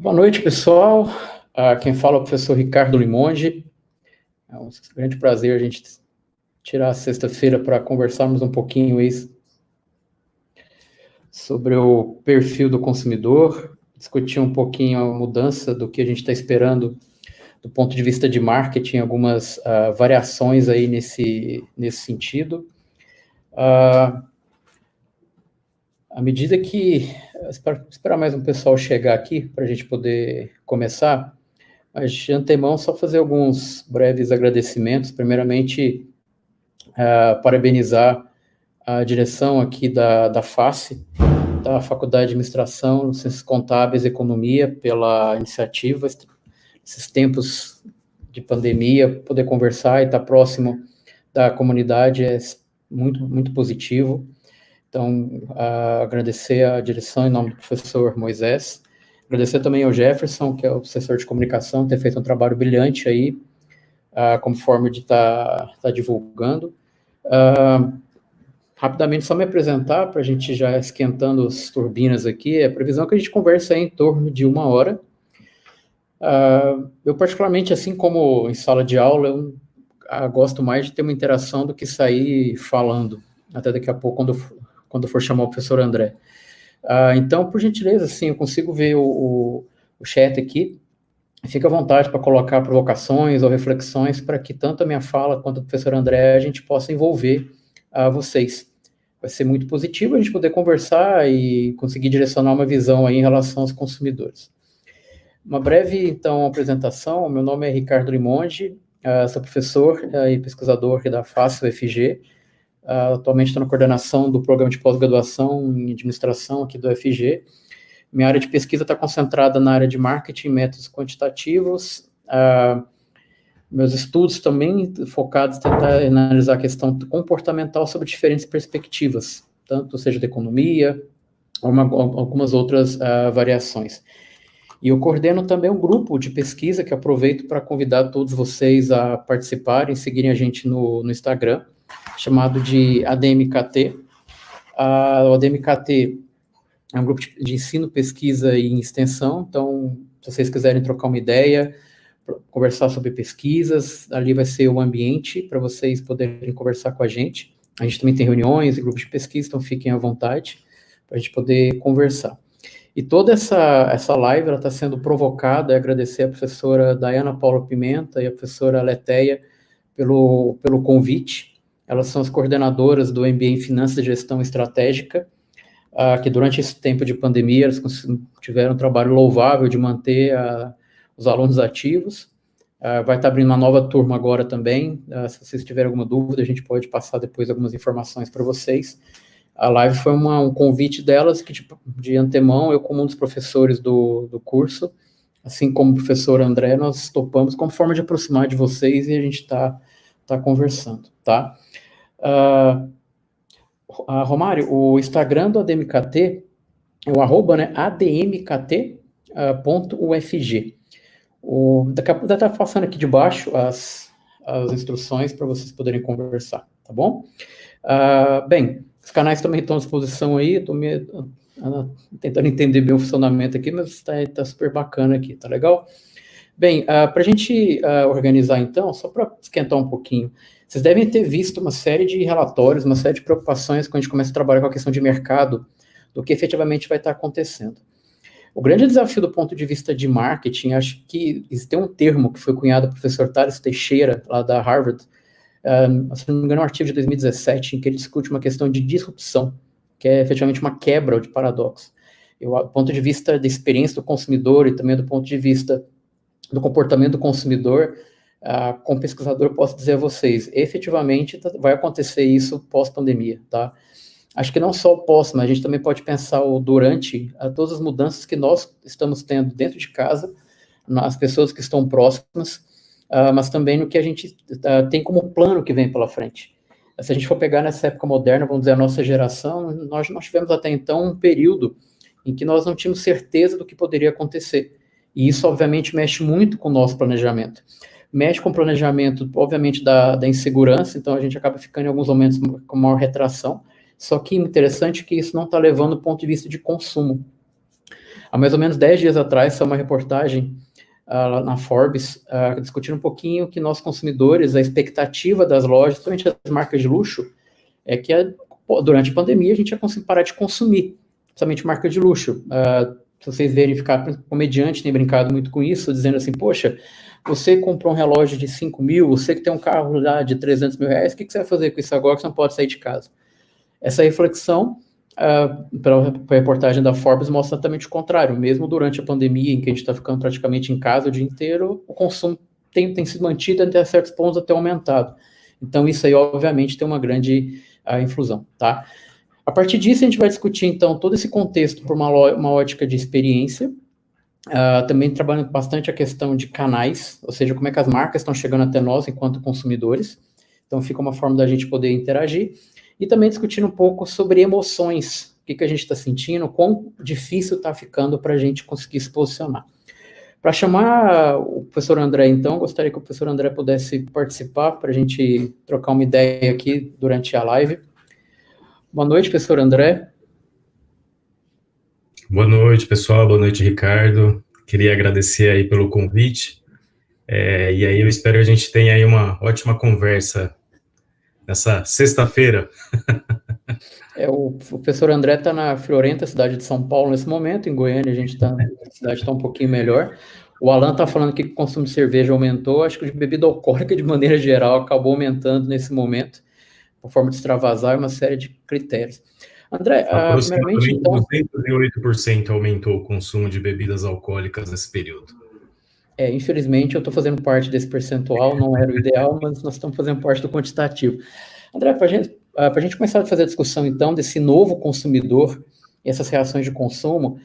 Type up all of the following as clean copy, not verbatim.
Boa noite, pessoal. Quem fala é o professor Ricardo Limonde. É um grande prazer a gente tirar a sexta-feira para conversarmos um pouquinho sobre o perfil do consumidor, discutir um pouquinho a mudança do que a gente está esperando do ponto de vista de marketing, algumas variações aí nesse sentido. À medida que... Esperar mais um pessoal chegar aqui para a gente poder começar. Mas, de antemão, só fazer alguns breves agradecimentos. Primeiramente, parabenizar a direção aqui da FACE, da Faculdade de Administração, Ciências Contábeis e Economia, pela iniciativa. Esses tempos de pandemia, poder conversar e estar próximo da comunidade é muito, muito positivo. Então, agradecer a direção em nome do professor Moisés. Agradecer também ao Jefferson, que é o professor de comunicação, ter feito um trabalho brilhante aí, como forma de estar divulgando. Rapidamente, só me apresentar, para a gente já esquentando as turbinas aqui, a previsão que a gente conversa aí em torno de 1 hora. Eu, particularmente, assim como em sala de aula, eu gosto mais de ter uma interação do que sair falando, até daqui a pouco, quando for chamar o professor André. Então, por gentileza, assim, eu consigo ver o chat aqui. Fica à vontade para colocar provocações ou reflexões para que tanto a minha fala quanto o professor André a gente possa envolver vocês. Vai ser muito positivo a gente poder conversar e conseguir direcionar uma visão aí em relação aos consumidores. Uma breve, então, apresentação. Meu nome é Ricardo Limonde, sou professor e pesquisador aqui da FACE UFG. Atualmente estou na coordenação do programa de pós-graduação em administração aqui do UFG. Minha área de pesquisa está concentrada na área de marketing e métodos quantitativos. Meus estudos também focados em tentar analisar a questão comportamental sobre diferentes perspectivas, tanto seja da economia, ou algumas outras variações. E eu coordeno também um grupo de pesquisa que aproveito para convidar todos vocês a participarem, seguirem a gente no Instagram, chamado de ADMKT. O ADMKT é um grupo de ensino, pesquisa e extensão. Então, se vocês quiserem trocar uma ideia, conversar sobre pesquisas, ali vai ser o ambiente para vocês poderem conversar com a gente. A gente também tem reuniões e grupos de pesquisa, então fiquem à vontade para a gente poder conversar. E toda essa live está sendo provocada, agradecer a professora Dayana Paula Pimenta e a professora Leteia pelo convite. Elas são as coordenadoras do MBA em Finanças e Gestão Estratégica, que durante esse tempo de pandemia eles tiveram um trabalho louvável de manter os alunos ativos. Vai estar abrindo uma nova turma agora também. Se vocês tiverem alguma dúvida, a gente pode passar depois algumas informações para vocês. A live foi um convite delas, que de antemão, eu como um dos professores do curso, assim como o professor André, nós topamos como forma de aproximar de vocês e a gente está conversando, tá? Romário, o Instagram do ADMKT é o @ né, admkt.ufg. Daqui a pouco está passando aqui de baixo as instruções para vocês poderem conversar, tá bom? Bem, os canais também estão à disposição aí, estou tentando entender bem o funcionamento aqui, mas está super bacana aqui, tá legal? Bem, para a gente organizar então, só para esquentar um pouquinho, vocês devem ter visto uma série de relatórios, uma série de preocupações quando a gente começa a trabalhar com a questão de mercado, do que efetivamente vai estar acontecendo. O grande desafio do ponto de vista de marketing, acho que tem um termo que foi cunhado pelo professor Thales Teixeira, lá da Harvard, se não me engano, um artigo de 2017, em que ele discute uma questão de disrupção, que é efetivamente uma quebra de paradoxo. Do ponto de vista da experiência do consumidor e também do ponto de vista do comportamento do consumidor, como pesquisador, posso dizer a vocês, efetivamente vai acontecer isso pós-pandemia, tá? Acho que não só pós, mas a gente também pode pensar durante todas as mudanças que nós estamos tendo dentro de casa, nas pessoas que estão próximas, mas também no que a gente tem como plano que vem pela frente. Se a gente for pegar nessa época moderna, vamos dizer, a nossa geração, nós tivemos até então um período em que nós não tínhamos certeza do que poderia acontecer. E isso, obviamente, mexe muito com o nosso planejamento. Mexe com o planejamento, obviamente, da insegurança, então a gente acaba ficando em alguns momentos com maior retração. Só que interessante que isso não está levando do ponto de vista de consumo. Há mais ou menos 10 dias atrás, saiu uma reportagem lá na Forbes, discutindo um pouquinho que nós consumidores, a expectativa das lojas, principalmente as marcas de luxo, é que durante a pandemia a gente ia conseguir parar de consumir, principalmente marca de luxo. Se vocês verificar, o comediante tem brincado muito com isso, dizendo assim, poxa, você comprou um relógio de 5 mil, você que tem um carro lá de 300 mil reais, o que você vai fazer com isso agora que você não pode sair de casa? Essa reflexão, pela reportagem da Forbes, mostra exatamente o contrário. Mesmo durante a pandemia, em que a gente está ficando praticamente em casa o dia inteiro, o consumo tem sido mantido até certos pontos, até aumentado. Então, isso aí, obviamente, tem uma grande influsão, tá? A partir disso, a gente vai discutir, então, todo esse contexto por uma ótica de experiência, também trabalhando bastante a questão de canais, ou seja, como é que as marcas estão chegando até nós enquanto consumidores. Então, fica uma forma da gente poder interagir. E também discutindo um pouco sobre emoções, o que a gente está sentindo, quão difícil está ficando para a gente conseguir se posicionar. Para chamar o professor André, então, gostaria que o professor André pudesse participar para a gente trocar uma ideia aqui durante a live. Boa noite, professor André. Boa noite, pessoal. Boa noite, Ricardo. Queria agradecer aí pelo convite. E aí eu espero que a gente tenha aí uma ótima conversa nessa sexta-feira. O professor André está na Friorenta, cidade de São Paulo, nesse momento. Em Goiânia, a cidade está um pouquinho melhor. O Alan está falando que o consumo de cerveja aumentou. Acho que de bebida alcoólica, de maneira geral, acabou aumentando nesse momento, por forma de extravasar uma série de critérios. André, primeiramente, então... 208% aumentou o consumo de bebidas alcoólicas nesse período. Infelizmente, eu estou fazendo parte desse percentual, não era o ideal, mas nós estamos fazendo parte do quantitativo. André, para a gente começar a fazer a discussão, então, desse novo consumidor e essas reações de consumo,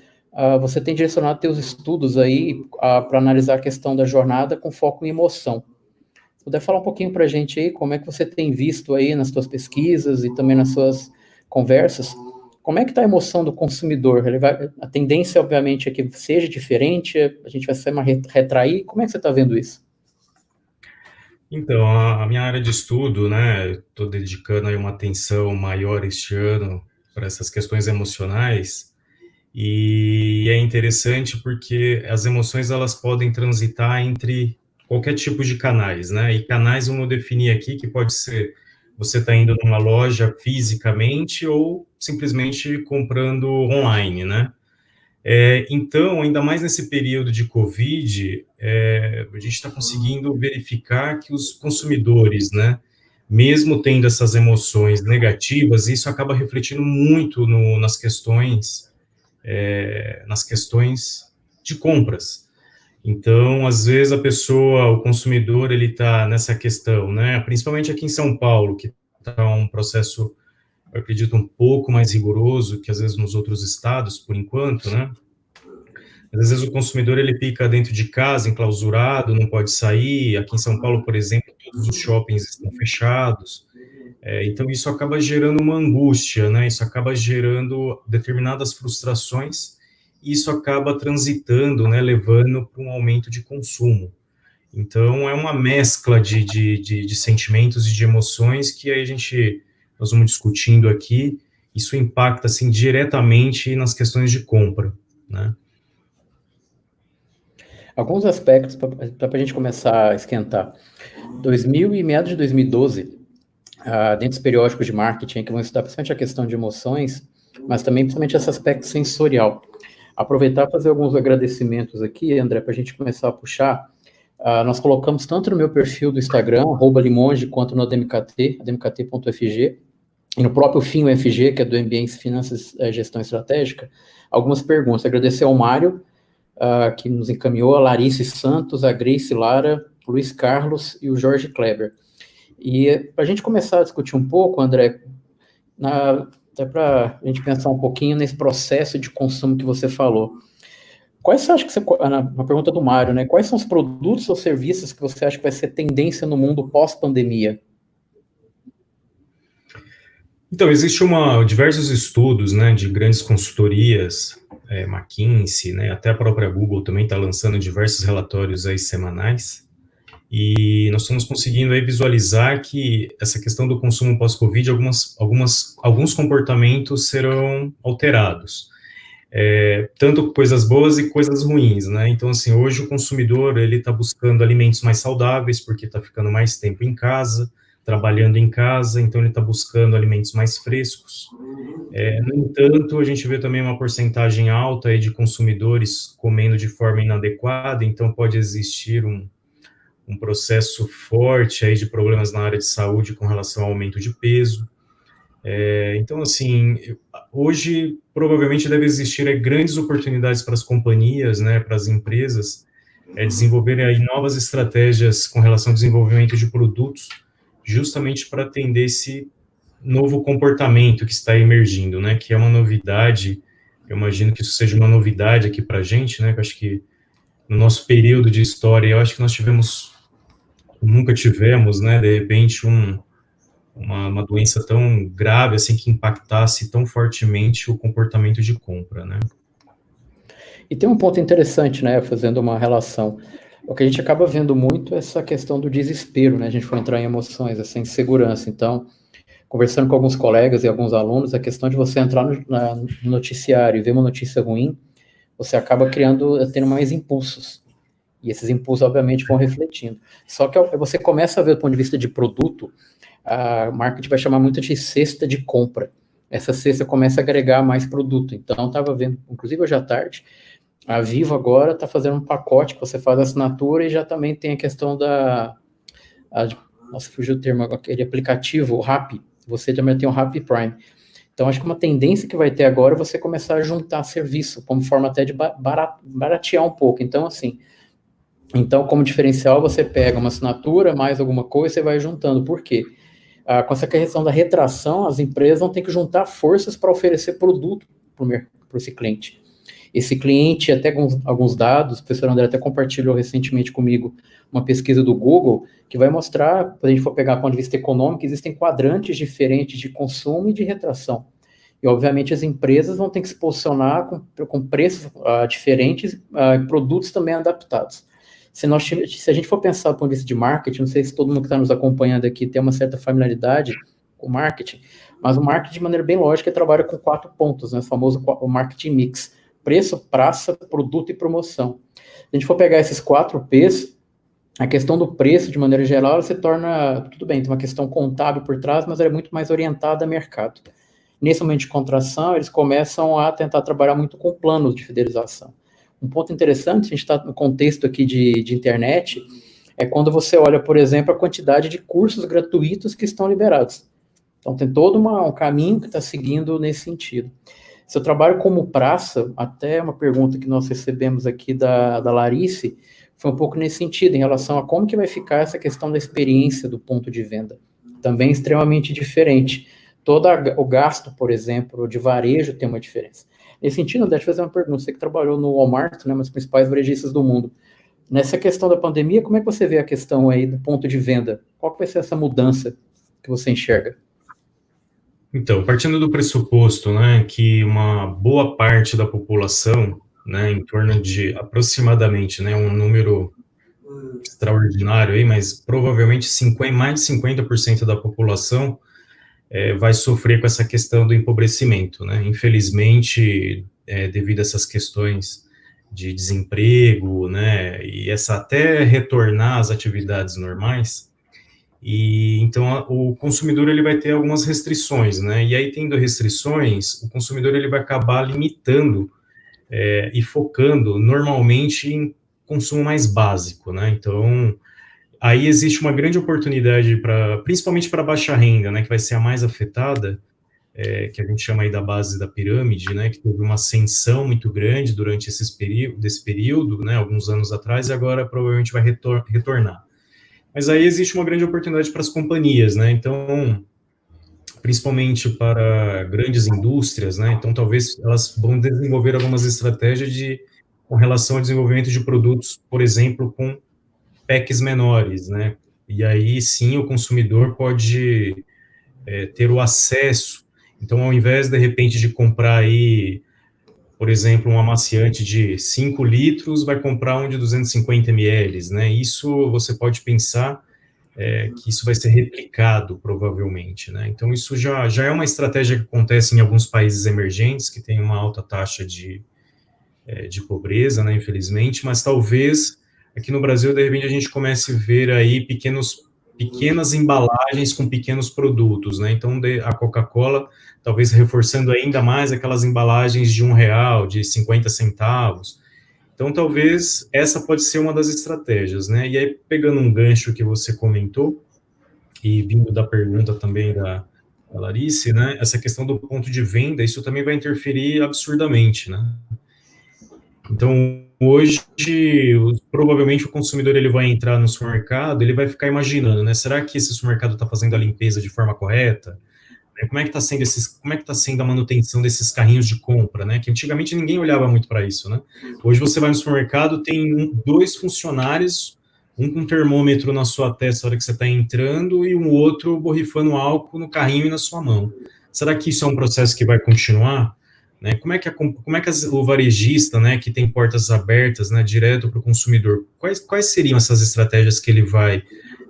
você tem direcionado seus estudos aí para analisar a questão da jornada com foco em emoção. Se puder falar um pouquinho para a gente aí, como é que você tem visto aí nas suas pesquisas e também nas suas conversas, como é que está a emoção do consumidor? A tendência, obviamente, é que seja diferente, a gente vai se retrair, como é que você está vendo isso? Então, a minha área de estudo, né, estou dedicando aí uma atenção maior este ano para essas questões emocionais, e é interessante porque as emoções, elas podem transitar entre qualquer tipo de canais, né, e canais vamos definir aqui que pode ser você está indo numa loja fisicamente ou simplesmente comprando online, né. Então, ainda mais nesse período de Covid, a gente está conseguindo verificar que os consumidores, né, mesmo tendo essas emoções negativas, isso acaba refletindo muito nas questões de compras. Então, às vezes o consumidor, ele está nessa questão, né, principalmente aqui em São Paulo, que está um processo, eu acredito, um pouco mais rigoroso que às vezes nos outros estados, por enquanto, né? Às vezes o consumidor ele fica dentro de casa, enclausurado, não pode sair. Aqui em São Paulo, por exemplo, todos os shoppings estão fechados. Então isso acaba gerando uma angústia, né? Isso acaba gerando determinadas frustrações e isso acaba transitando, né? Levando para um aumento de consumo. Então é uma mescla de sentimentos e de emoções que aí nós vamos discutindo aqui. Isso impacta assim diretamente nas questões de compra, né? Alguns aspectos para a gente começar a esquentar. Meados de 2012, dentro dos periódicos de marketing, que vão estudar principalmente a questão de emoções, mas também principalmente esse aspecto sensorial. Aproveitar e fazer alguns agradecimentos aqui, André, para a gente começar a puxar. Nós colocamos tanto no meu perfil do Instagram, @limonge, quanto no ADMKT, admkt.fg, e no próprio FinUFG, que é do Ambiente, Finanças e Gestão Estratégica, algumas perguntas. Agradecer ao Mário, que nos encaminhou, a Larissa Santos, a Grace Lara, o Luiz Carlos e o Jorge Kleber. E para a gente começar a discutir um pouco, André, até para a gente pensar um pouquinho nesse processo de consumo que você falou. Quais você acha que na pergunta do Mário, né? Quais são os produtos ou serviços que você acha que vai ser tendência no mundo pós-pandemia? Então, existe diversos estudos, né, de grandes consultorias, McKinsey, né, até a própria Google também está lançando diversos relatórios aí semanais, e nós estamos conseguindo aí visualizar que essa questão do consumo pós-Covid, alguns comportamentos serão alterados. tanto coisas boas e coisas ruins, né? Então, assim, hoje o consumidor, ele está buscando alimentos mais saudáveis, porque está ficando mais tempo em casa, trabalhando em casa, então ele está buscando alimentos mais frescos. No entanto, a gente vê também uma porcentagem alta aí de consumidores comendo de forma inadequada, então pode existir um processo forte aí de problemas na área de saúde com relação ao aumento de peso. Então, assim, hoje provavelmente deve existir grandes oportunidades para as companhias, né, para as empresas, desenvolverem aí novas estratégias com relação ao desenvolvimento de produtos, justamente para atender esse novo comportamento que está emergindo, né, que é uma novidade. Eu imagino que isso seja uma novidade aqui para a gente, né, que eu acho que no nosso período de história, eu acho que nunca tivemos, né, de repente, uma doença tão grave, assim, que impactasse tão fortemente o comportamento de compra, né. E tem um ponto interessante, né, fazendo uma relação. O que a gente acaba vendo muito é essa questão do desespero, né, a gente foi entrar em emoções, essa insegurança. Então, conversando com alguns colegas e alguns alunos, a questão de você entrar no noticiário e ver uma notícia ruim, você acaba tendo mais impulsos. E esses impulsos, obviamente, vão refletindo. Só que você começa a ver do ponto de vista de produto, a marketing vai chamar muito de cesta de compra. Essa cesta começa a agregar mais produto. Então, estava vendo, inclusive hoje à tarde, a Vivo agora está fazendo um pacote que você faz a assinatura e já também tem a questão nossa, fugiu o termo, aquele aplicativo, o Rappi. Você também tem o Rappi Prime. Então, acho que uma tendência que vai ter agora é você começar a juntar serviço, como forma até de baratear um pouco. Então, assim, como diferencial, você pega uma assinatura, mais alguma coisa, você vai juntando. Por quê? Com essa questão da retração, as empresas vão ter que juntar forças para oferecer produto para esse cliente. Esse cliente, até alguns dados, o professor André até compartilhou recentemente comigo uma pesquisa do Google, que vai mostrar, quando a gente for pegar do ponto de vista econômico, existem quadrantes diferentes de consumo e de retração. E, obviamente, as empresas vão ter que se posicionar com preços diferentes, produtos também adaptados. Se a gente for pensar do ponto de vista de marketing, não sei se todo mundo que está nos acompanhando aqui tem uma certa familiaridade com marketing, mas o marketing, de maneira bem lógica, trabalha com 4 pontos, né, o famoso o marketing mix: preço, praça, produto e promoção. Se a gente for pegar esses 4 P's, a questão do preço, de maneira geral, ela se torna, tudo bem, tem uma questão contábil por trás, mas ela é muito mais orientada a mercado. Nesse momento de contração, eles começam a tentar trabalhar muito com planos de fidelização. Um ponto interessante, a gente está no contexto aqui de internet, é quando você olha, por exemplo, a quantidade de cursos gratuitos que estão liberados. Então, tem todo um caminho que está seguindo nesse sentido. Se eu trabalho como praça, até uma pergunta que nós recebemos aqui da Larice, foi um pouco nesse sentido, em relação a como que vai ficar essa questão da experiência do ponto de venda. Também extremamente diferente. Todo o gasto, por exemplo, de varejo tem uma diferença. Nesse sentido, deixa eu fazer uma pergunta. Você que trabalhou no Walmart, né, uma das principais varejistas do mundo. Nessa questão da pandemia, como é que você vê a questão aí do ponto de venda? Qual que vai ser essa mudança que você enxerga? Então, partindo do pressuposto, né, que uma boa parte da população, né, em torno de aproximadamente, né, um número extraordinário aí, mas provavelmente mais de 50% da população vai sofrer com essa questão do empobrecimento, né? Infelizmente, devido a essas questões de desemprego, né, e até retornar às atividades normais, e então o consumidor ele vai ter algumas restrições, né? E aí, tendo restrições, o consumidor ele vai acabar limitando e focando normalmente em consumo mais básico, né? Então, aí existe uma grande oportunidade principalmente para baixa renda, né, que vai ser a mais afetada, que a gente chama aí da base da pirâmide, né, que teve uma ascensão muito grande durante desse período, né, alguns anos atrás, e agora provavelmente vai retornar. Mas aí existe uma grande oportunidade para as companhias, né, então, principalmente para grandes indústrias, né, então talvez elas vão desenvolver algumas estratégias com relação ao desenvolvimento de produtos, por exemplo, com packs menores, né? E aí sim o consumidor pode ter o acesso. Então, ao invés, de repente, de comprar aí, por exemplo, um amaciante de 5 litros, vai comprar um de 250 ml, né? Isso você pode pensar que isso vai ser replicado, provavelmente, né? Então, isso já é uma estratégia que acontece em alguns países emergentes, que tem uma alta taxa de pobreza, né, infelizmente, mas talvez aqui no Brasil, de repente, a gente comece a ver aí pequenas embalagens com pequenos produtos, né? Então, a Coca-Cola, talvez reforçando ainda mais aquelas embalagens de R$ 1, de 50 centavos. Então, talvez essa pode ser uma das estratégias, né? E aí, pegando um gancho que você comentou, e vindo da pergunta também da Larice, né? Essa questão do ponto de venda, isso também vai interferir absurdamente, né? Então, hoje, provavelmente o consumidor ele vai entrar no supermercado, ele vai ficar imaginando, né? Será que esse supermercado está fazendo a limpeza de forma correta? Como é que está sendo a manutenção desses carrinhos de compra, né? Que antigamente ninguém olhava muito para isso, né? Hoje você vai no supermercado, tem dois funcionários, um com termômetro na sua testa na hora que você está entrando e um outro borrifando álcool no carrinho e na sua mão. Será que isso é um processo que vai continuar? Né? Como é que o varejista, né, que tem portas abertas, né, direto para o consumidor, quais seriam essas estratégias que ele vai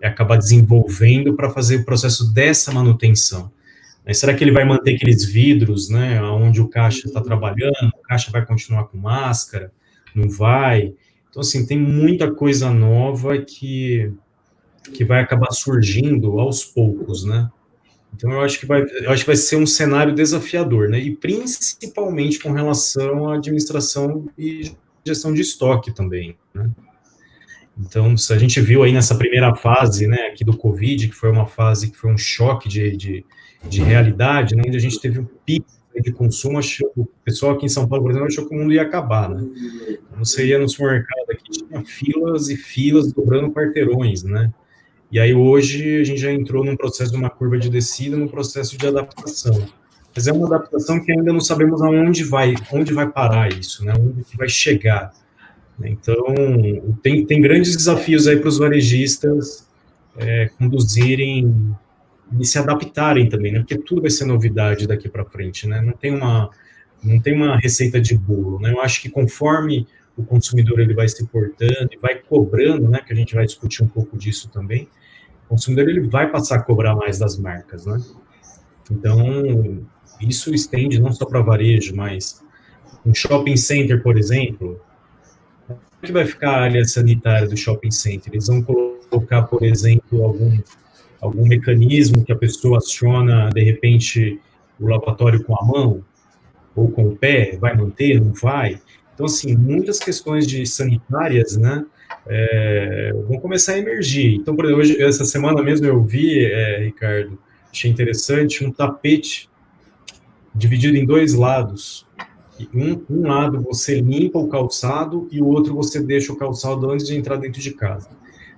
acabar desenvolvendo para fazer o processo dessa manutenção? Será que ele vai manter aqueles vidros, né, onde o caixa está trabalhando, o caixa vai continuar com máscara, não vai? Então, assim, tem muita coisa nova que vai acabar surgindo aos poucos, né? Então, eu acho que vai ser um cenário desafiador, né? E principalmente com relação à administração e gestão de estoque também, né? Então, se a gente viu aí nessa primeira fase, né, aqui do Covid, que foi uma fase que foi um choque de realidade, né, onde a gente teve um pico de consumo, o pessoal aqui em São Paulo, por exemplo, achou que o mundo ia acabar, né? Então, você ia no supermercado aqui, tinha filas e filas dobrando quarteirões, né? E aí hoje a gente já entrou num processo de uma curva de descida, num processo de adaptação. Mas é uma adaptação que ainda não sabemos onde vai parar isso, né? Onde vai chegar. Então, tem grandes desafios aí para os varejistas conduzirem e se adaptarem também, né? Porque tudo vai ser novidade daqui para frente, né? Não tem uma receita de bolo, né? Eu acho que conforme o consumidor ele vai se portando e vai cobrando, né? Que a gente vai discutir um pouco disso também. O consumidor ele vai passar a cobrar mais das marcas, né? Então, isso estende não só para varejo, mas um shopping center, por exemplo, como é que vai ficar a área sanitária do shopping center? Eles vão colocar, por exemplo, algum mecanismo que a pessoa aciona, de repente, o lavatório com a mão ou com o pé, vai manter, não vai? Então, assim, muitas questões sanitárias, né, vão começar a emergir. Então, por exemplo, hoje, essa semana mesmo eu vi, Ricardo, achei interessante, um tapete dividido em dois lados. Um lado você limpa o calçado e o outro você deixa o calçado antes de entrar dentro de casa.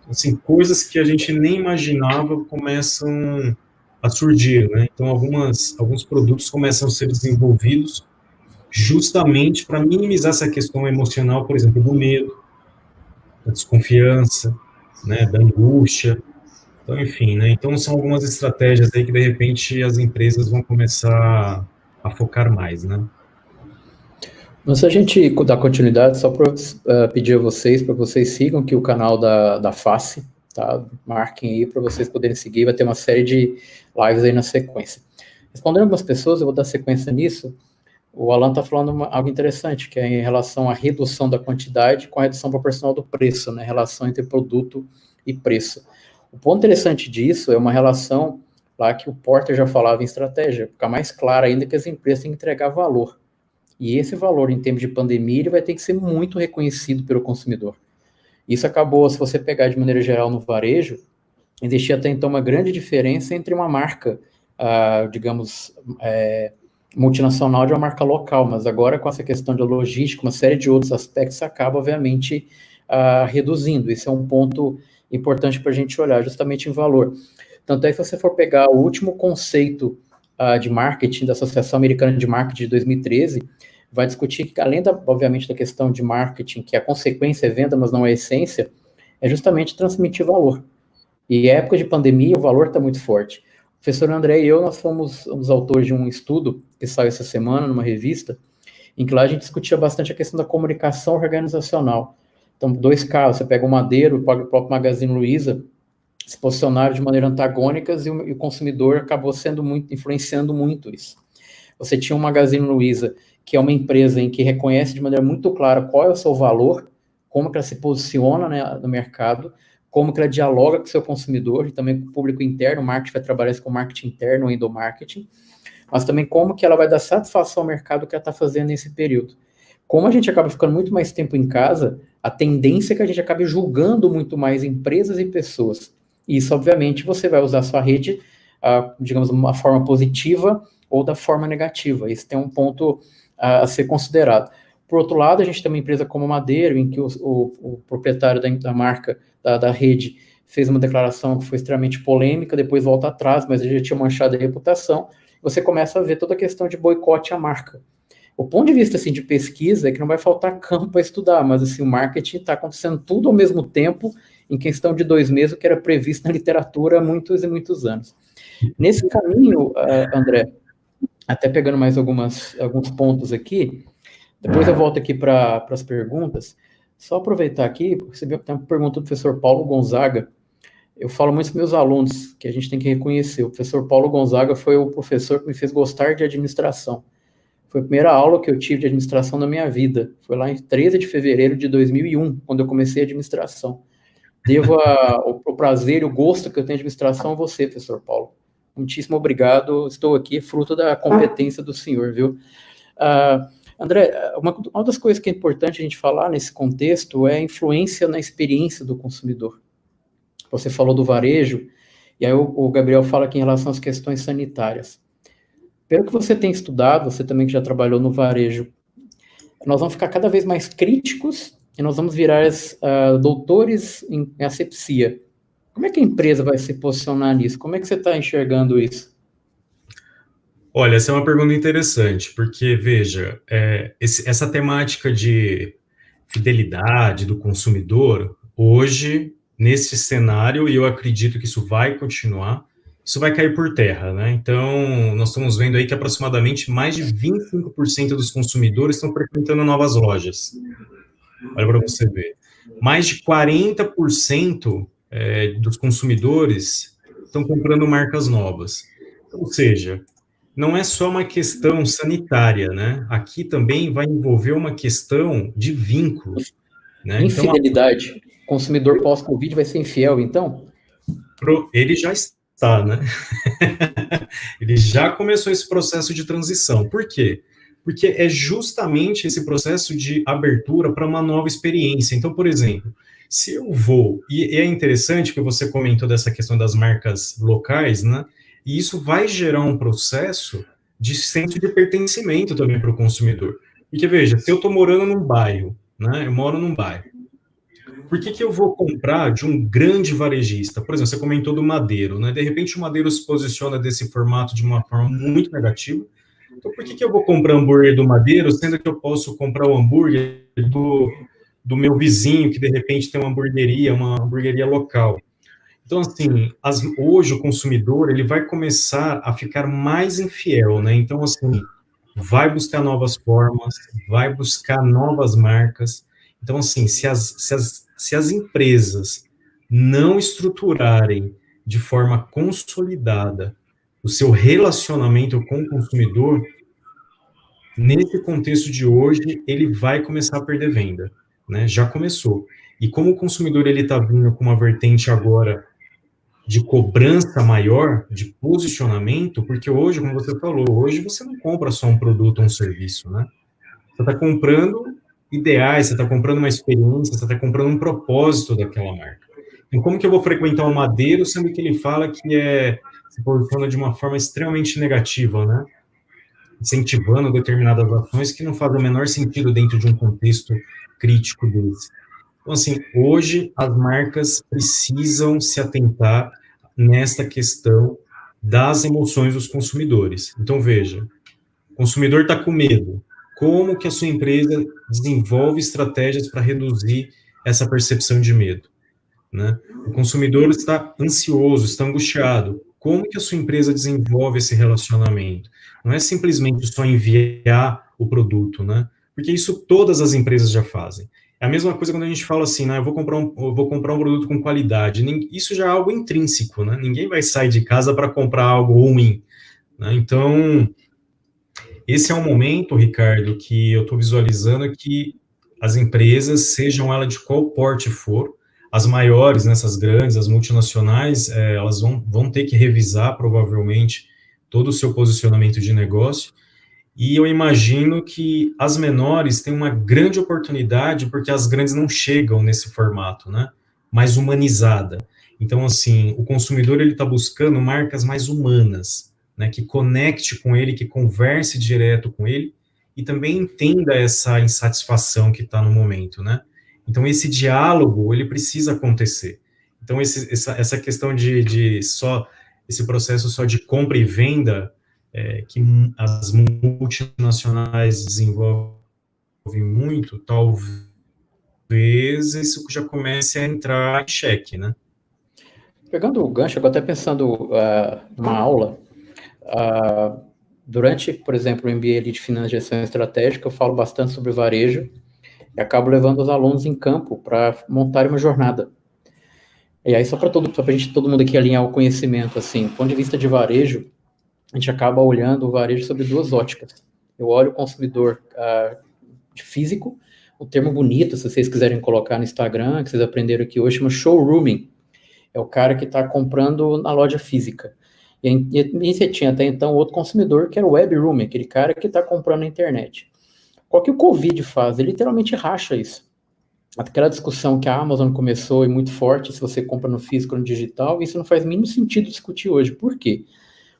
Assim, coisas que a gente nem imaginava começam a surgir, né? Então, alguns produtos começam a ser desenvolvidos justamente para minimizar essa questão emocional, por exemplo, do medo, da desconfiança, né, da angústia. Então, enfim, né? Então, são algumas estratégias aí que, de repente, as empresas vão começar a focar mais, né? Mas se a gente dar continuidade, só para pedir a vocês, para vocês sigam aqui o canal da Face, tá? Marquem aí para vocês poderem seguir, vai ter uma série de lives aí na sequência. Respondendo algumas pessoas, eu vou dar sequência nisso. O Alan está falando algo interessante, que é em relação à redução da quantidade com a redução proporcional do preço, né? Relação entre produto e preço. O ponto interessante disso é uma relação lá que o Porter já falava em estratégia, ficar mais claro ainda que as empresas têm que entregar valor. E esse valor, em termos de pandemia, ele vai ter que ser muito reconhecido pelo consumidor. Isso acabou, se você pegar de maneira geral no varejo, existia até então uma grande diferença entre uma marca, digamos, multinacional de uma marca local, mas agora com essa questão de logística, uma série de outros aspectos, acaba, obviamente, reduzindo. Esse é um ponto importante para a gente olhar, justamente em valor. Tanto é que se você for pegar o último conceito de marketing da Associação Americana de Marketing de 2013, vai discutir que, além, obviamente, da questão de marketing, que a consequência é venda, mas não é a essência, é justamente transmitir valor. E em época de pandemia, o valor está muito forte. O professor André e eu, nós fomos os autores de um estudo que saiu essa semana numa revista, em que lá a gente discutia bastante a questão da comunicação organizacional. Então, dois casos, você pega o Madeiro, o próprio Magazine Luiza, se posicionaram de maneira antagônica e o consumidor acabou influenciando muito isso. Você tinha o Magazine Luiza, que é uma empresa em que reconhece de maneira muito clara qual é o seu valor, como que ela se posiciona, né, no mercado, como que ela dialoga com o seu consumidor e também com o público interno. O marketing vai trabalhar isso com marketing interno, o endomarketing, mas também como que ela vai dar satisfação ao mercado que ela está fazendo nesse período. Como a gente acaba ficando muito mais tempo em casa, a tendência é que a gente acabe julgando muito mais empresas e pessoas. E isso, obviamente, você vai usar a sua rede, digamos, de uma forma positiva ou da forma negativa. Isso tem um ponto a ser considerado. Por outro lado, a gente tem uma empresa como a Madeiro, em que o proprietário da marca, da rede, fez uma declaração que foi extremamente polêmica, depois volta atrás, mas ele já tinha manchado a reputação. Você começa a ver toda a questão de boicote à marca. O ponto de vista assim, de pesquisa é que não vai faltar campo para estudar, mas assim, o marketing está acontecendo tudo ao mesmo tempo, em questão de 2 meses, o que era previsto na literatura há muitos e muitos anos. Nesse caminho, André, até pegando mais alguns pontos aqui, depois eu volto aqui para as perguntas. Só aproveitar aqui, recebi uma pergunta do professor Paulo Gonzaga. Eu falo muito com meus alunos, que a gente tem que reconhecer. O professor Paulo Gonzaga foi o professor que me fez gostar de administração. Foi a primeira aula que eu tive de administração na minha vida. Foi lá em 13 de fevereiro de 2001, quando eu comecei a administração. Devo o prazer e o gosto que eu tenho de administração a você, professor Paulo. Muitíssimo obrigado. Estou aqui, fruto da competência do senhor, viu? André, uma das coisas que é importante a gente falar nesse contexto é a influência na experiência do consumidor. Você falou do varejo, e aí o Gabriel fala aqui em relação às questões sanitárias. Pelo que você tem estudado, você também que já trabalhou no varejo, nós vamos ficar cada vez mais críticos e nós vamos virar doutores em asepsia. Como é que a empresa vai se posicionar nisso? Como é que você está enxergando isso? Olha, essa é uma pergunta interessante, porque, veja, essa temática de fidelidade do consumidor, hoje, nesse cenário, e eu acredito que isso vai continuar, isso vai cair por terra, né? Então, nós estamos vendo aí que aproximadamente mais de 25% dos consumidores estão frequentando novas lojas. Olha para você ver. Mais de 40% dos consumidores estão comprando marcas novas. Ou seja, não é só uma questão sanitária, né? Aqui também vai envolver uma questão de vínculo, né? Infidelidade. Então, o consumidor pós-Covid vai ser infiel, então? Ele já está, né? Ele já começou esse processo de transição. Por quê? Porque é justamente esse processo de abertura para uma nova experiência. Então, por exemplo, se eu vou... E é interessante que você comentou dessa questão das marcas locais, né? E isso vai gerar um processo de senso de pertencimento também para o consumidor. Porque, veja, se eu estou morando num bairro, né? Eu moro num bairro. Por que eu vou comprar de um grande varejista? Por exemplo, você comentou do Madeiro, né? De repente o Madeiro se posiciona desse formato de uma forma muito negativa. Então, por que eu vou comprar hambúrguer do Madeiro, sendo que eu posso comprar o hambúrguer do meu vizinho, que de repente tem uma hamburgueria local? Então, assim, hoje o consumidor, ele vai começar a ficar mais infiel, né? Então, assim, vai buscar novas formas, vai buscar novas marcas. Então, assim, se as empresas não estruturarem de forma consolidada o seu relacionamento com o consumidor, nesse contexto de hoje, ele vai começar a perder venda, né? Já começou. E como o consumidor ele está vindo com uma vertente agora de cobrança maior, de posicionamento, porque hoje, como você falou, hoje você não compra só um produto ou um serviço, né? Você está comprando ideais, você está comprando uma experiência, você está comprando um propósito daquela marca. Então, como que eu vou frequentar o Madeiro, sendo que ele fala que se posiciona de uma forma extremamente negativa, né? Incentivando determinadas ações que não fazem o menor sentido dentro de um contexto crítico desse. Então, assim, hoje as marcas precisam se atentar nesta questão das emoções dos consumidores. Então, veja, o consumidor está com medo. Como que a sua empresa desenvolve estratégias para reduzir essa percepção de medo, né? O consumidor está ansioso, está angustiado. Como que a sua empresa desenvolve esse relacionamento? Não é simplesmente só enviar o produto, né? Porque isso todas as empresas já fazem. É a mesma coisa quando a gente fala assim, né, eu vou comprar um produto com qualidade. Isso já é algo intrínseco, né? Ninguém vai sair de casa para comprar algo ruim, né? Então, esse é um momento, Ricardo, que eu estou visualizando que as empresas, sejam elas de qual porte for, as maiores, nessas grandes, as multinacionais, elas vão ter que revisar, provavelmente, todo o seu posicionamento de negócio, e eu imagino que as menores têm uma grande oportunidade, porque as grandes não chegam nesse formato, né? Mais humanizada. Então, assim, o consumidor ele está buscando marcas mais humanas, né? Que conecte com ele, que converse direto com ele e também entenda essa insatisfação que está no momento, né? Então, esse diálogo ele precisa acontecer. Então, essa questão de só esse processo só de compra e venda que as multinacionais desenvolvem muito, talvez isso já comece a entrar em xeque, né? Pegando o gancho, eu até pensando numa aula, durante, por exemplo, o MBA de Finanças e Gestão Estratégica, eu falo bastante sobre varejo e acabo levando os alunos em campo para montar uma jornada. E aí, só para a gente, todo mundo aqui alinhar o conhecimento, assim, do ponto de vista de varejo, a gente acaba olhando o varejo sobre duas óticas. Eu olho o consumidor físico, o termo bonito, se vocês quiserem colocar no Instagram, que vocês aprenderam aqui hoje, chama showrooming. É o cara que está comprando na loja física. E você tinha até então outro consumidor, que era o web rooming, aquele cara que está comprando na internet. Qual que o Covid faz? Ele literalmente racha isso. Aquela discussão que a Amazon começou e muito forte, se você compra no físico ou no digital, isso não faz mínimo sentido discutir hoje. Por quê?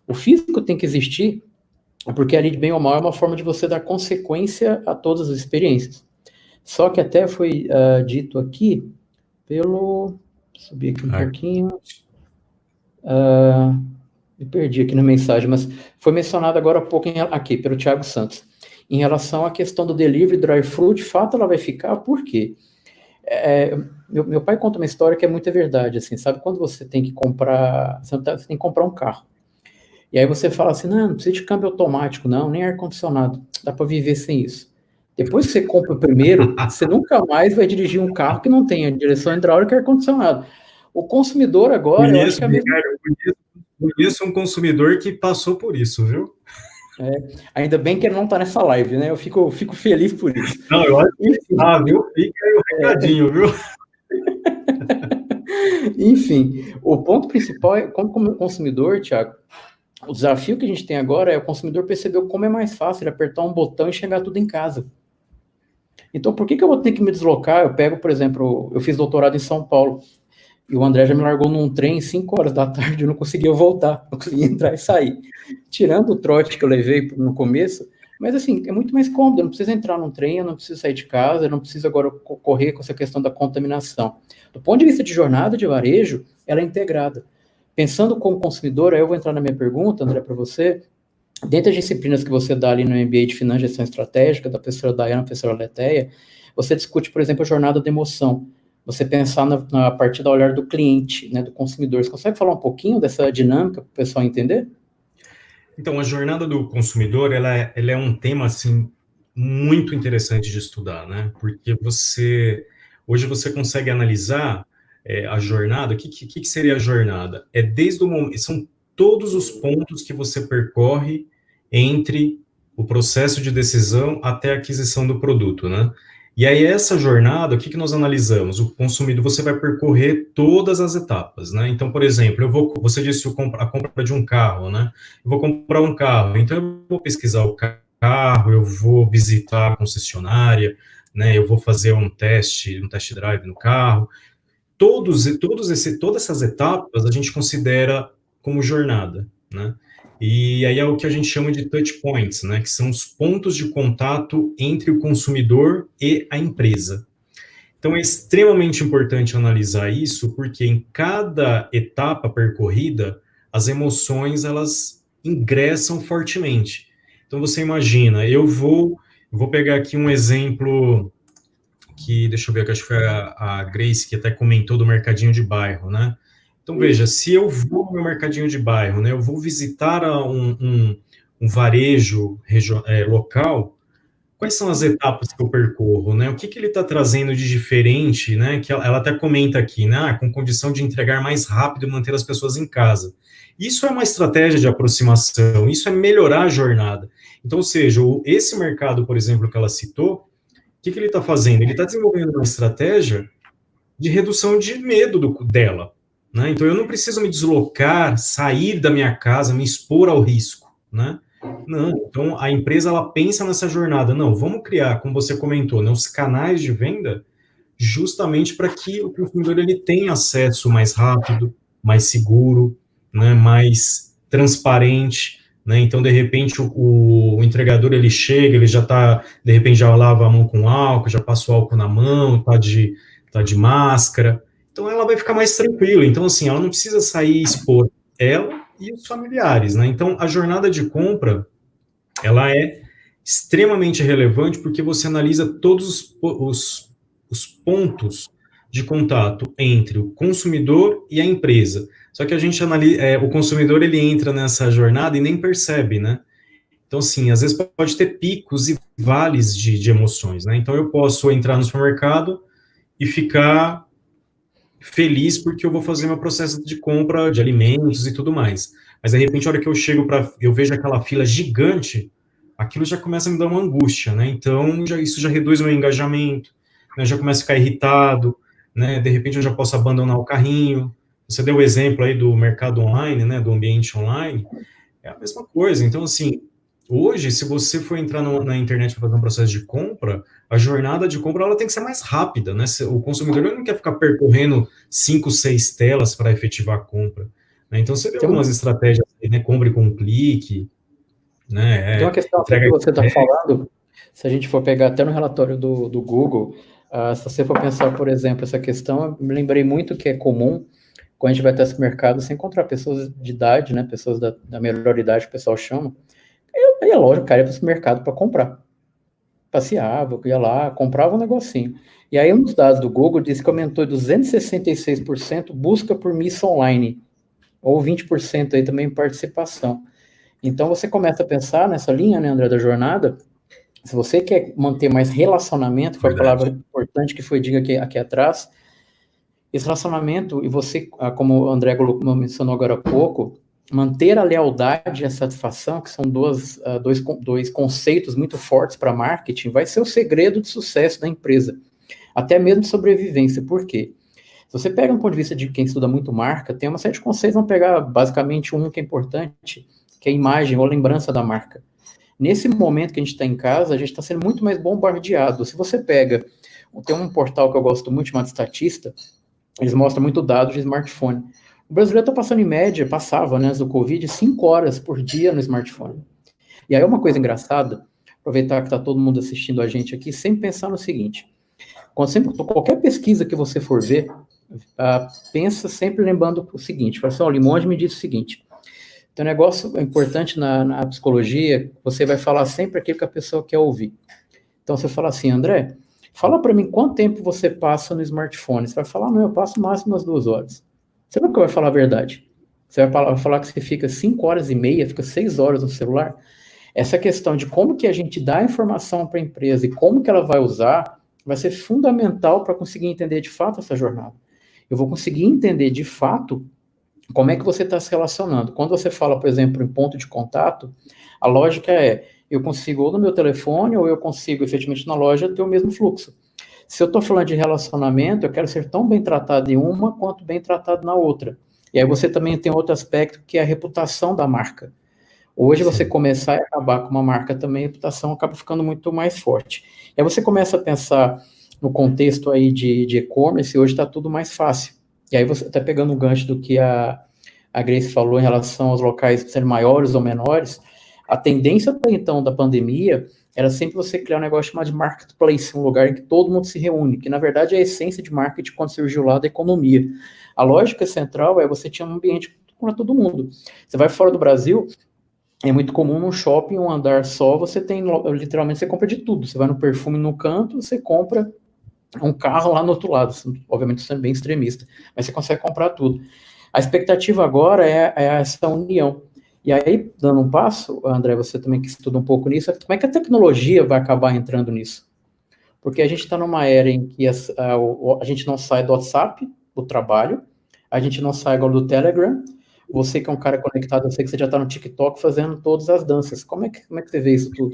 O físico tem que existir, porque ali, bem ou mal, é uma forma de você dar consequência a todas as experiências. Só que até foi dito aqui pelo... Subir aqui um pouquinho. Me perdi aqui na mensagem, mas foi mencionado agora há pouco aqui pelo Thiago Santos. Em relação à questão do delivery, drive-thru, de fato ela vai ficar, por quê? Meu pai conta uma história que é muita verdade, assim, sabe? Quando você tem que comprar, você tem que comprar um carro. E aí você fala assim, não precisa de câmbio automático, não, nem ar-condicionado, dá para viver sem isso. Depois que você compra o primeiro, você nunca mais vai dirigir um carro que não tenha direção hidráulica e ar-condicionado. O consumidor agora, eu acho que é a mesma... Conheço um consumidor que passou por isso, viu? Ainda bem que ele não está nessa live, né? Eu fico feliz por isso. Não, eu acho que viu? Fica aí o recadinho, viu? Enfim, o ponto principal é, como consumidor, Thiago, o desafio que a gente tem agora é o consumidor perceber como é mais fácil apertar um botão e chegar tudo em casa. Então, por que eu vou ter que me deslocar? Eu pego, por exemplo, eu fiz doutorado em São Paulo, e o André já me largou num trem 5 horas da tarde, eu não conseguia voltar, não conseguia entrar e sair. Tirando o trote que eu levei no começo, mas assim, é muito mais cômodo, eu não preciso entrar num trem, eu não preciso sair de casa, eu não preciso agora correr com essa questão da contaminação. Do ponto de vista de jornada de varejo, ela é integrada. Pensando como consumidor, aí eu vou entrar na minha pergunta, André, para você, dentro das disciplinas que você dá ali no MBA de Finanças e Gestão Estratégica, da professora Dayana, professora Leteia, você discute, por exemplo, a jornada de emoção. Você pensar na partir do olhar do cliente, né, do consumidor. Você consegue falar um pouquinho dessa dinâmica para o pessoal entender? Então, a jornada do consumidor, ela é um tema, assim, muito interessante de estudar, né? Porque hoje você consegue analisar a jornada. O que seria a jornada? Desde o momento, são todos os pontos que você percorre entre o processo de decisão até a aquisição do produto, né? E aí, essa jornada, o que nós analisamos? O consumidor, você vai percorrer todas as etapas, né? Então, por exemplo, você disse a compra de um carro, né? Eu vou comprar um carro, então eu vou pesquisar o carro, eu vou visitar a concessionária, né? Eu vou fazer um test drive no carro. Todas essas etapas a gente considera como jornada, né? E aí é o que a gente chama de touch points, né? Que são os pontos de contato entre o consumidor e a empresa. Então é extremamente importante analisar isso, porque em cada etapa percorrida, as emoções elas ingressam fortemente. Então você imagina, eu vou pegar aqui um exemplo que, deixa eu ver, que acho que foi a Grace que até comentou do mercadinho de bairro, né? Então, veja, se eu vou no meu mercadinho de bairro, né, eu vou visitar um varejo local, quais são as etapas que eu percorro, né? O que ele está trazendo de diferente, né? Que ela até comenta aqui, né? Com condição de entregar mais rápido e manter as pessoas em casa. Isso é uma estratégia de aproximação, isso é melhorar a jornada. Então, ou seja, esse mercado, por exemplo, que ela citou, o que ele está fazendo? Ele está desenvolvendo uma estratégia de redução de medo dela, né? Então, eu não preciso me deslocar, sair da minha casa, me expor ao risco, né? Não, então a empresa ela pensa nessa jornada. Não, vamos criar, como você comentou, né, os canais de venda justamente para que o consumidor ele tenha acesso mais rápido, mais seguro, né, mais transparente, né? Então de repente o entregador ele chega, ele já está, de repente já lava a mão com álcool, já passa o álcool na mão, tá de máscara. Então ela vai ficar mais tranquila. Então assim, ela não precisa sair e expor ela e os familiares, né? Então a jornada de compra ela é extremamente relevante porque você analisa todos os pontos de contato entre o consumidor e a empresa. Só que a gente analisa, o consumidor ele entra nessa jornada e nem percebe, né? Então, assim, às vezes pode ter picos e vales de emoções, né? Então, eu posso entrar no supermercado e ficar feliz porque eu vou fazer meu processo de compra de alimentos e tudo mais. Mas, de repente, a hora que eu chego eu vejo aquela fila gigante, aquilo já começa a me dar uma angústia, né? Então, isso já reduz meu engajamento, né? Já começo a ficar irritado, né? De repente, eu já posso abandonar o carrinho. Você deu o exemplo aí do mercado online, né? Do ambiente online. É a mesma coisa. Então, assim, hoje, se você for entrar na internet para fazer um processo de compra, a jornada de compra ela tem que ser mais rápida, né? O consumidor ele não quer ficar percorrendo 5, 6 telas para efetivar a compra, né? Então, você vê Tem algumas uma, estratégias, né? Compre com um clique, tem uma né? questão até que Entrega. você está falando, se a gente for pegar até no relatório do Google, se você for pensar, por exemplo, essa questão, eu me lembrei muito que é comum, quando a gente vai até esse mercado, você encontrar pessoas de idade, né, pessoas da melhor idade, que o pessoal chama, e é lógico, o cara ia para esse mercado para comprar. Passeava, ia lá, comprava um negocinho. E aí, um dos dados do Google diz que aumentou 266% busca por missa online, ou 20% aí também participação. Então, você começa a pensar nessa linha, né, André, da jornada. Se você quer manter mais relacionamento, foi a palavra Verdade. importante que foi dita aqui atrás, esse relacionamento, e você, como o André mencionou agora há pouco, manter a lealdade e a satisfação, que são dois conceitos muito fortes para marketing, vai ser o segredo de sucesso da empresa, até mesmo de sobrevivência. Por quê? Se você pega um ponto de vista de quem estuda muito marca, tem uma série de conceitos, vamos pegar basicamente um que é importante, que é a imagem ou a lembrança da marca. Nesse momento que a gente está em casa, a gente está sendo muito mais bombardeado. Se você pega, tem um portal que eu gosto muito, chamado Statista, eles mostram muito dados de smartphone. O brasileiro está passando em média, passava, né, antes do Covid, 5 horas por dia no smartphone. E aí uma coisa engraçada, aproveitar que está todo mundo assistindo a gente aqui, sempre pensar no seguinte, qualquer pesquisa que você for ver, pensa sempre lembrando o seguinte, o Limoges me disse o seguinte, tem um negócio importante na psicologia, você vai falar sempre aquilo que a pessoa quer ouvir. Então você fala assim, André, fala para mim quanto tempo você passa no smartphone. Você vai falar, não, eu passo máximo umas 2 horas. Você nunca vai falar a verdade. Você vai falar que você fica 5 horas e meia, fica 6 horas no celular. Essa questão de como que a gente dá a informação para a empresa e como que ela vai usar, vai ser fundamental para conseguir entender de fato essa jornada. Eu vou conseguir entender de fato como é que você está se relacionando. Quando você fala, por exemplo, em ponto de contato, a lógica é, eu consigo ou no meu telefone, ou eu consigo efetivamente na loja ter o mesmo fluxo. Se eu estou falando de relacionamento, eu quero ser tão bem tratado em uma quanto bem tratado na outra. E aí você também tem outro aspecto que é a reputação da marca. Hoje você Sim. começar a acabar com uma marca também, a reputação acaba ficando muito mais forte. E aí você começa a pensar no contexto aí de e-commerce, hoje está tudo mais fácil. E aí você está pegando um gancho do que a Grace falou em relação aos locais serem maiores ou menores. A tendência até então da pandemia era sempre você criar um negócio chamado de marketplace, um lugar em que todo mundo se reúne, que na verdade é a essência de marketing quando surgiu lá da economia. A lógica central é você tinha um ambiente para todo mundo. Você vai fora do Brasil, é muito comum num shopping, um andar só, você tem, literalmente, você compra de tudo. Você vai no perfume no canto, você compra um carro lá no outro lado. Obviamente, isso é bem extremista, mas você consegue comprar tudo. A expectativa agora é essa união. E aí, dando um passo, André, você também que estuda um pouco nisso, como é que a tecnologia vai acabar entrando nisso? Porque a gente está numa era em que a gente não sai do WhatsApp, do trabalho, a gente não sai agora do Telegram. Você que é um cara conectado, eu sei que você já está no TikTok fazendo todas as danças. Como é que você vê isso tudo?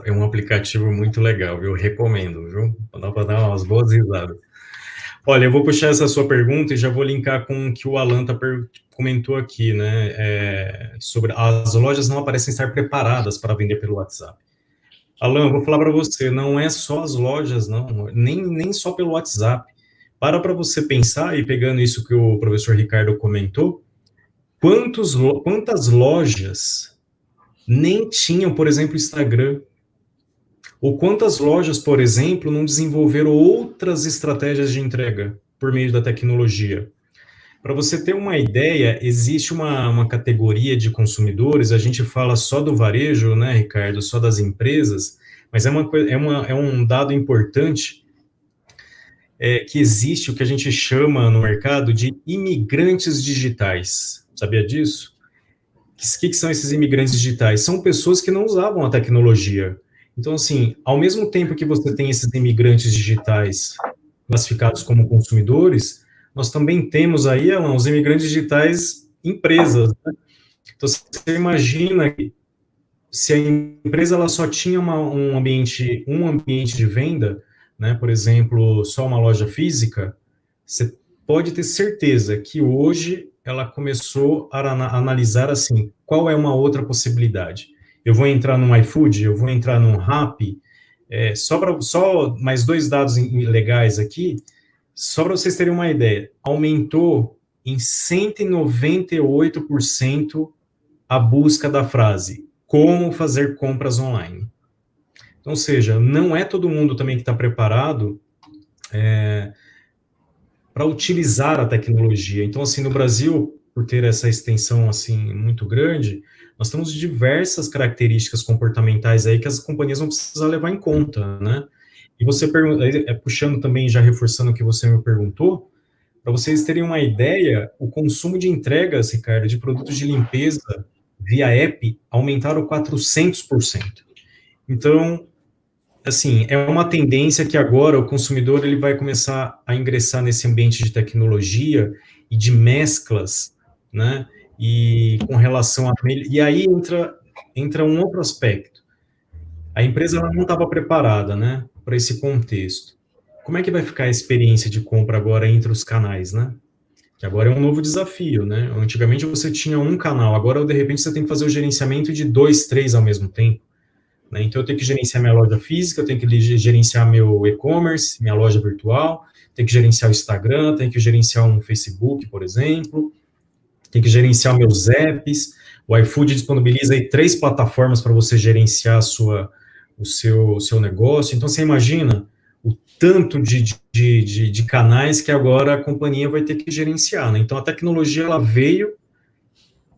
É um aplicativo muito legal, eu recomendo, viu? Dá para dar umas boas risadas. Olha, eu vou puxar essa sua pergunta e já vou linkar com o que o Alan comentou aqui, né? Sobre as lojas não parecem estar preparadas para vender pelo WhatsApp. Alan, eu vou falar para você, não é só as lojas, não, nem só pelo WhatsApp. Para você pensar, e pegando isso que o professor Ricardo comentou, quantas lojas nem tinham, por exemplo, Instagram? Ou quantas lojas, por exemplo, não desenvolveram outras estratégias de entrega por meio da tecnologia? Para você ter uma ideia, existe uma categoria de consumidores, a gente fala só do varejo, né, Ricardo, só das empresas, mas é um dado importante, que existe o que a gente chama no mercado de imigrantes digitais. Sabia disso? O que são esses imigrantes digitais? São pessoas que não usavam a tecnologia. Então, assim, ao mesmo tempo que você tem esses imigrantes digitais classificados como consumidores, nós também temos aí, Alan, os imigrantes digitais empresas, né? Então, você imagina que se a empresa ela só tinha um ambiente de venda, né, por exemplo, só uma loja física, você pode ter certeza que hoje ela começou a analisar assim, qual é uma outra possibilidade? Eu vou entrar no iFood, eu vou entrar no Rappi, só mais 2 dados legais aqui, só para vocês terem uma ideia, aumentou em 198% a busca da frase como fazer compras online. Então, ou seja, não é todo mundo também que está preparado para utilizar a tecnologia. Então, assim, no Brasil, por ter essa extensão assim muito grande, nós temos diversas características comportamentais aí que as companhias vão precisar levar em conta, né? E você puxando também, já reforçando o que você me perguntou, para vocês terem uma ideia, o consumo de entregas, Ricardo, de produtos de limpeza via app aumentaram 400%. Então, assim, é uma tendência que agora o consumidor ele vai começar a ingressar nesse ambiente de tecnologia e de mesclas, né? E com relação a... E aí entra um outro aspecto. A empresa ela não estava preparada, né, para esse contexto. Como é que vai ficar a experiência de compra agora entre os canais, né? Que agora é um novo desafio, né? Antigamente você tinha um canal, agora de repente você tem que fazer o gerenciamento de 2, 3 ao mesmo tempo, né? Então eu tenho que gerenciar minha loja física, eu tenho que gerenciar meu e-commerce, minha loja virtual, tenho que gerenciar o Instagram, tenho que gerenciar um Facebook, por exemplo, tenho que gerenciar meus apps. O iFood disponibiliza aí 3 plataformas para você gerenciar o seu negócio. Então você imagina o tanto de canais que agora a companhia vai ter que gerenciar, né? Então a tecnologia ela veio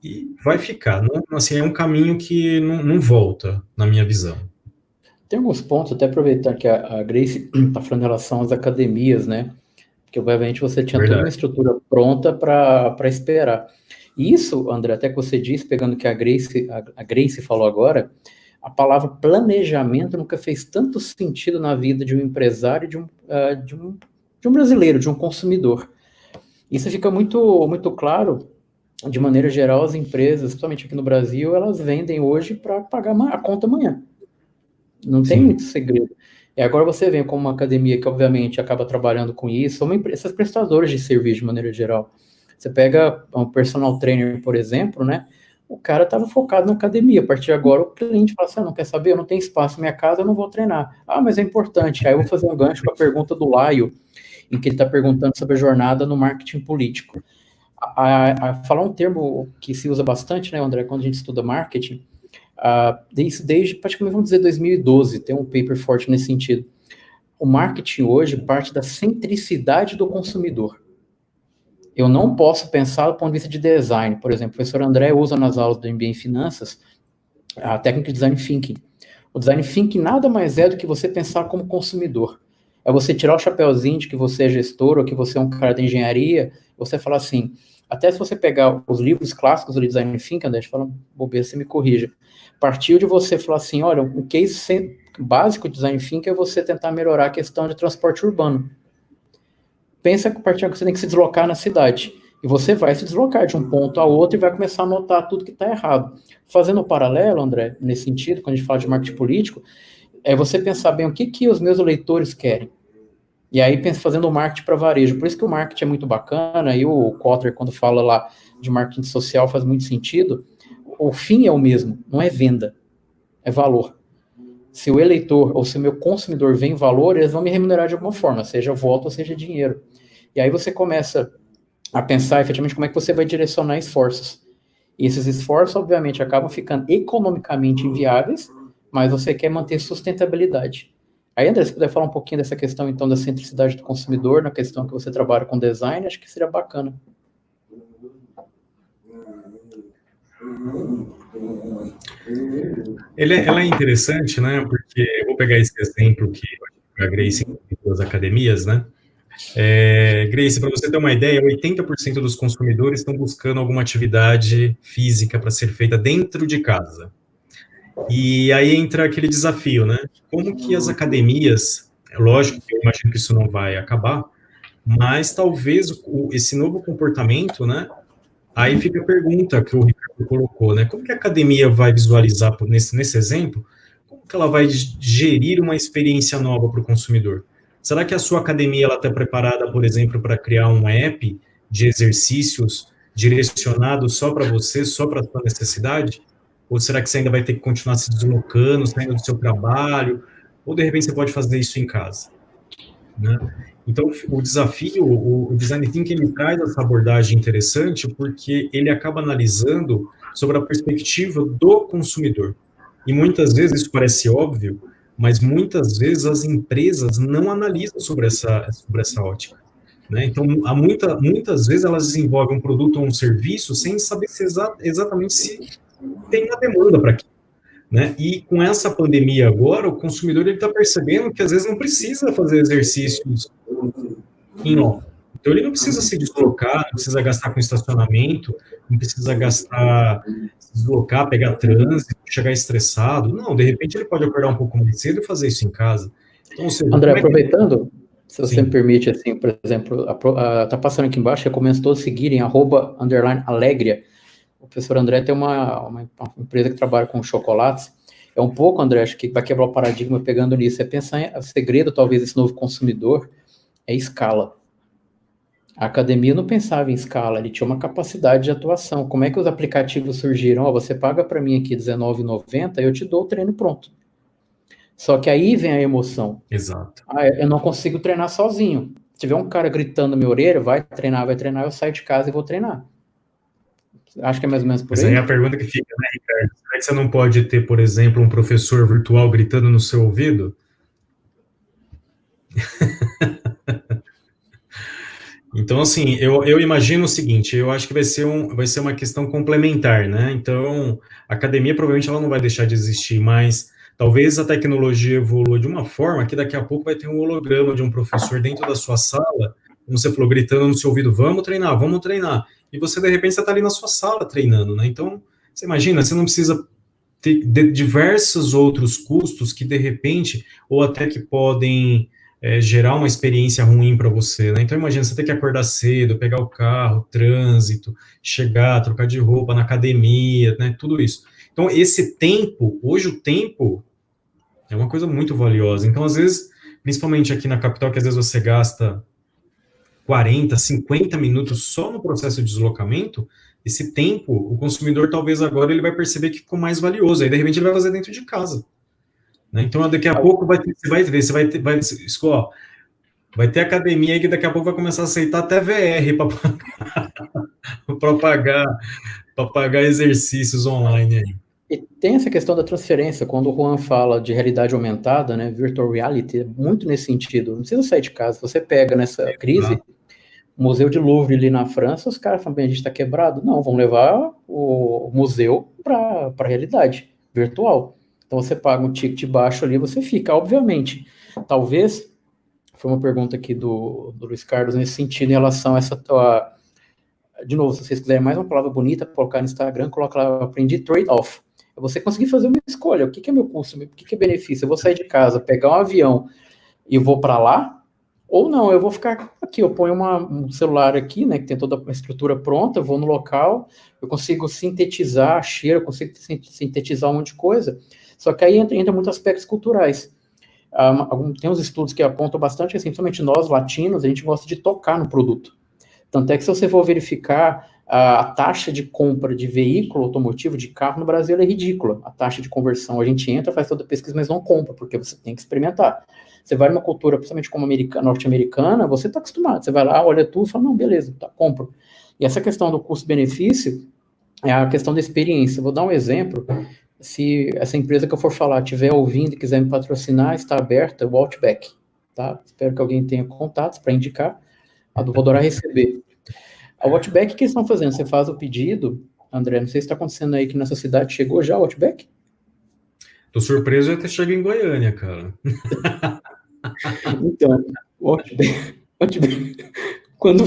e vai ficar. Não, assim, é um caminho que não volta, na minha visão. Tem alguns pontos, até aproveitar que a Grace está falando em relação às academias, né? Porque, obviamente, você tinha toda uma estrutura pronta para esperar. E isso, André, até que você disse, pegando o que a Grace falou agora, a palavra planejamento nunca fez tanto sentido na vida de um empresário e de um brasileiro, de um consumidor. Isso fica muito, muito claro, de maneira geral, as empresas, principalmente aqui no Brasil, elas vendem hoje para pagar a conta amanhã. Não tem muito segredo. E agora você vem como uma academia que, obviamente, acaba trabalhando com isso, essas prestadoras de serviço, de maneira geral. Você pega um personal trainer, por exemplo, né? O cara estava focado na academia. A partir de agora, o cliente fala assim, não quer saber? Eu não tenho espaço na minha casa, eu não vou treinar. Ah, mas é importante. Aí eu vou fazer um gancho com a pergunta do Laio, em que ele está perguntando sobre a jornada no marketing político. Falar um termo que se usa bastante, né, André, quando a gente estuda marketing, desde praticamente, vamos dizer, 2012, tem um paper forte nesse sentido. O marketing hoje parte da centricidade do consumidor. Eu não posso pensar do ponto de vista de design. Por exemplo, o professor André usa nas aulas do MBA em Finanças a técnica de Design Thinking. O Design Thinking nada mais é do que você pensar como consumidor. É você tirar o chapéuzinho de que você é gestor ou que você é um cara de engenharia, você falar assim, Até se você pegar os livros clássicos do Design Thinking, André, fala bobeira, você me corrija. Partiu de você falar assim, olha, um case básico de Design Thinking é você tentar melhorar a questão de transporte urbano. Pensa que a partir que você tem que se deslocar na cidade. E você vai se deslocar de um ponto a outro e vai começar a notar tudo que está errado. Fazendo um paralelo, André, nesse sentido, quando a gente fala de marketing político, é você pensar bem o que os meus leitores querem. E aí, fazendo o marketing para varejo. Por isso que o marketing é muito bacana, e o Kotler, quando fala lá de marketing social, faz muito sentido. O fim é o mesmo, não é venda, é valor. Se o eleitor ou se o meu consumidor vê valor, eles vão me remunerar de alguma forma, seja voto ou seja dinheiro. E aí você começa a pensar efetivamente como é que você vai direcionar esforços. E esses esforços, obviamente, acabam ficando economicamente inviáveis, mas você quer manter sustentabilidade. Aí, André, se puder falar um pouquinho dessa questão, então, da centricidade do consumidor, na questão que você trabalha com design, acho que seria bacana. Ela é interessante, né? Porque eu vou pegar esse exemplo que a Grace das academias, né? Grace, para você ter uma ideia, 80% dos consumidores estão buscando alguma atividade física para ser feita dentro de casa. E aí entra aquele desafio, né? Como que as academias, lógico que eu imagino que isso não vai acabar, mas talvez esse novo comportamento, né? Aí fica a pergunta que o Ricardo colocou, né? Como que a academia vai visualizar, nesse exemplo, como que ela vai gerir uma experiência nova para o consumidor? Será que a sua academia está preparada, por exemplo, para criar um app de exercícios direcionado só para você, só para a sua necessidade? Ou será que você ainda vai ter que continuar se deslocando, saindo do seu trabalho? Ou, de repente, você pode fazer isso em casa? Né? Então, o desafio, o Design Thinking, ele traz essa abordagem interessante porque ele acaba analisando sobre a perspectiva do consumidor. E muitas vezes, isso parece óbvio, mas muitas vezes as empresas não analisam sobre essa ótica. Né? Então, muitas vezes elas desenvolvem um produto ou um serviço sem saber exatamente se tem uma demanda para aquilo. Né? E com essa pandemia agora, o consumidor está percebendo que às vezes não precisa fazer exercícios em loco. Então ele não precisa se deslocar, não precisa gastar com estacionamento, não precisa gastar, se deslocar, pegar trânsito, chegar estressado. Não, de repente ele pode acordar um pouco mais cedo e fazer isso em casa. Então, ou seja, André, aproveitando, se você Sim. me permite, assim, por exemplo, tá passando aqui embaixo, recomendo todos seguirem, @_alegria. O professor André tem uma empresa que trabalha com chocolates. É um pouco, André, acho que vai quebrar o paradigma pegando nisso. É pensar o segredo, talvez, desse novo consumidor é escala. A academia não pensava em escala, ele tinha uma capacidade de atuação. Como é que os aplicativos surgiram? Você paga para mim aqui R$19,90 e eu te dou o treino pronto. Só que aí vem a emoção. Exato. Eu não consigo treinar sozinho. Se tiver um cara gritando na minha orelha, vai treinar, eu saio de casa e vou treinar. Acho que é mais ou menos por aí. Mas aí a pergunta que fica, né, Ricardo? Será que você não pode ter, por exemplo, um professor virtual gritando no seu ouvido? Então, assim, eu imagino o seguinte, eu acho que vai ser uma questão complementar, né? Então, a academia provavelmente ela não vai deixar de existir, mas talvez a tecnologia evolua de uma forma que daqui a pouco vai ter um holograma de um professor dentro da sua sala, como você falou, gritando no seu ouvido, vamos treinar, vamos treinar. E você, de repente, você está ali na sua sala treinando, né? Então, você imagina, você não precisa ter diversos outros custos que, de repente, ou até que podem gerar uma experiência ruim para você, né? Então, imagina, você ter que acordar cedo, pegar o carro, trânsito, chegar, trocar de roupa na academia, né? Tudo isso. Então, esse tempo, hoje o tempo é uma coisa muito valiosa. Então, às vezes, principalmente aqui na capital, que às vezes você gasta 40, 50 minutos só no processo de deslocamento, esse tempo, o consumidor talvez agora ele vai perceber que ficou mais valioso, aí de repente ele vai fazer dentro de casa. Né? Então daqui a pouco vai ter academia aí que daqui a pouco vai começar a aceitar até VR para pagar exercícios online aí. E tem essa questão da transferência, quando o Juan fala de realidade aumentada, né, virtual reality, é muito nesse sentido, não precisa sair de casa, você pega nessa crise, o Museu de Louvre ali na França, os caras falam, bem, a gente está quebrado, não, vão levar o museu para a realidade virtual, então você paga um ticket baixo ali, você fica, obviamente, talvez, foi uma pergunta aqui do Luiz Carlos nesse sentido, em relação a de novo, se vocês quiserem mais uma palavra bonita para colocar no Instagram, coloca lá, eu aprendi trade-off. É você conseguir fazer uma escolha, o que é meu custo, o que é benefício? Eu vou sair de casa, pegar um avião e vou para lá, ou não, eu vou ficar aqui, eu ponho um celular aqui, né, que tem toda a estrutura pronta, eu vou no local, eu consigo sintetizar cheiro, eu consigo sintetizar um monte de coisa, só que aí entra muitos aspectos culturais. Tem uns estudos que apontam bastante, assim, principalmente nós, latinos, a gente gosta de tocar no produto. Tanto é que se você for verificar a taxa de compra de veículo automotivo, de carro no Brasil, ela é ridícula. A taxa de conversão, a gente entra, faz toda a pesquisa, mas não compra, porque você tem que experimentar. Você vai numa cultura, principalmente como norte-americana, você está acostumado. Você vai lá, olha tudo e fala, não, beleza, tá, compro. E essa questão do custo-benefício é a questão da experiência. Vou dar um exemplo. Se essa empresa que eu for falar estiver ouvindo e quiser me patrocinar, está aberta, o Outback. Tá? Espero que alguém tenha contatos para indicar. Vou adorar receber. A Outback, o que eles estão fazendo? Você faz o pedido, André, não sei se está acontecendo aí que nessa cidade chegou já o Outback? Tô surpreso de ter chegado em Goiânia, cara. Então, o Outback quando...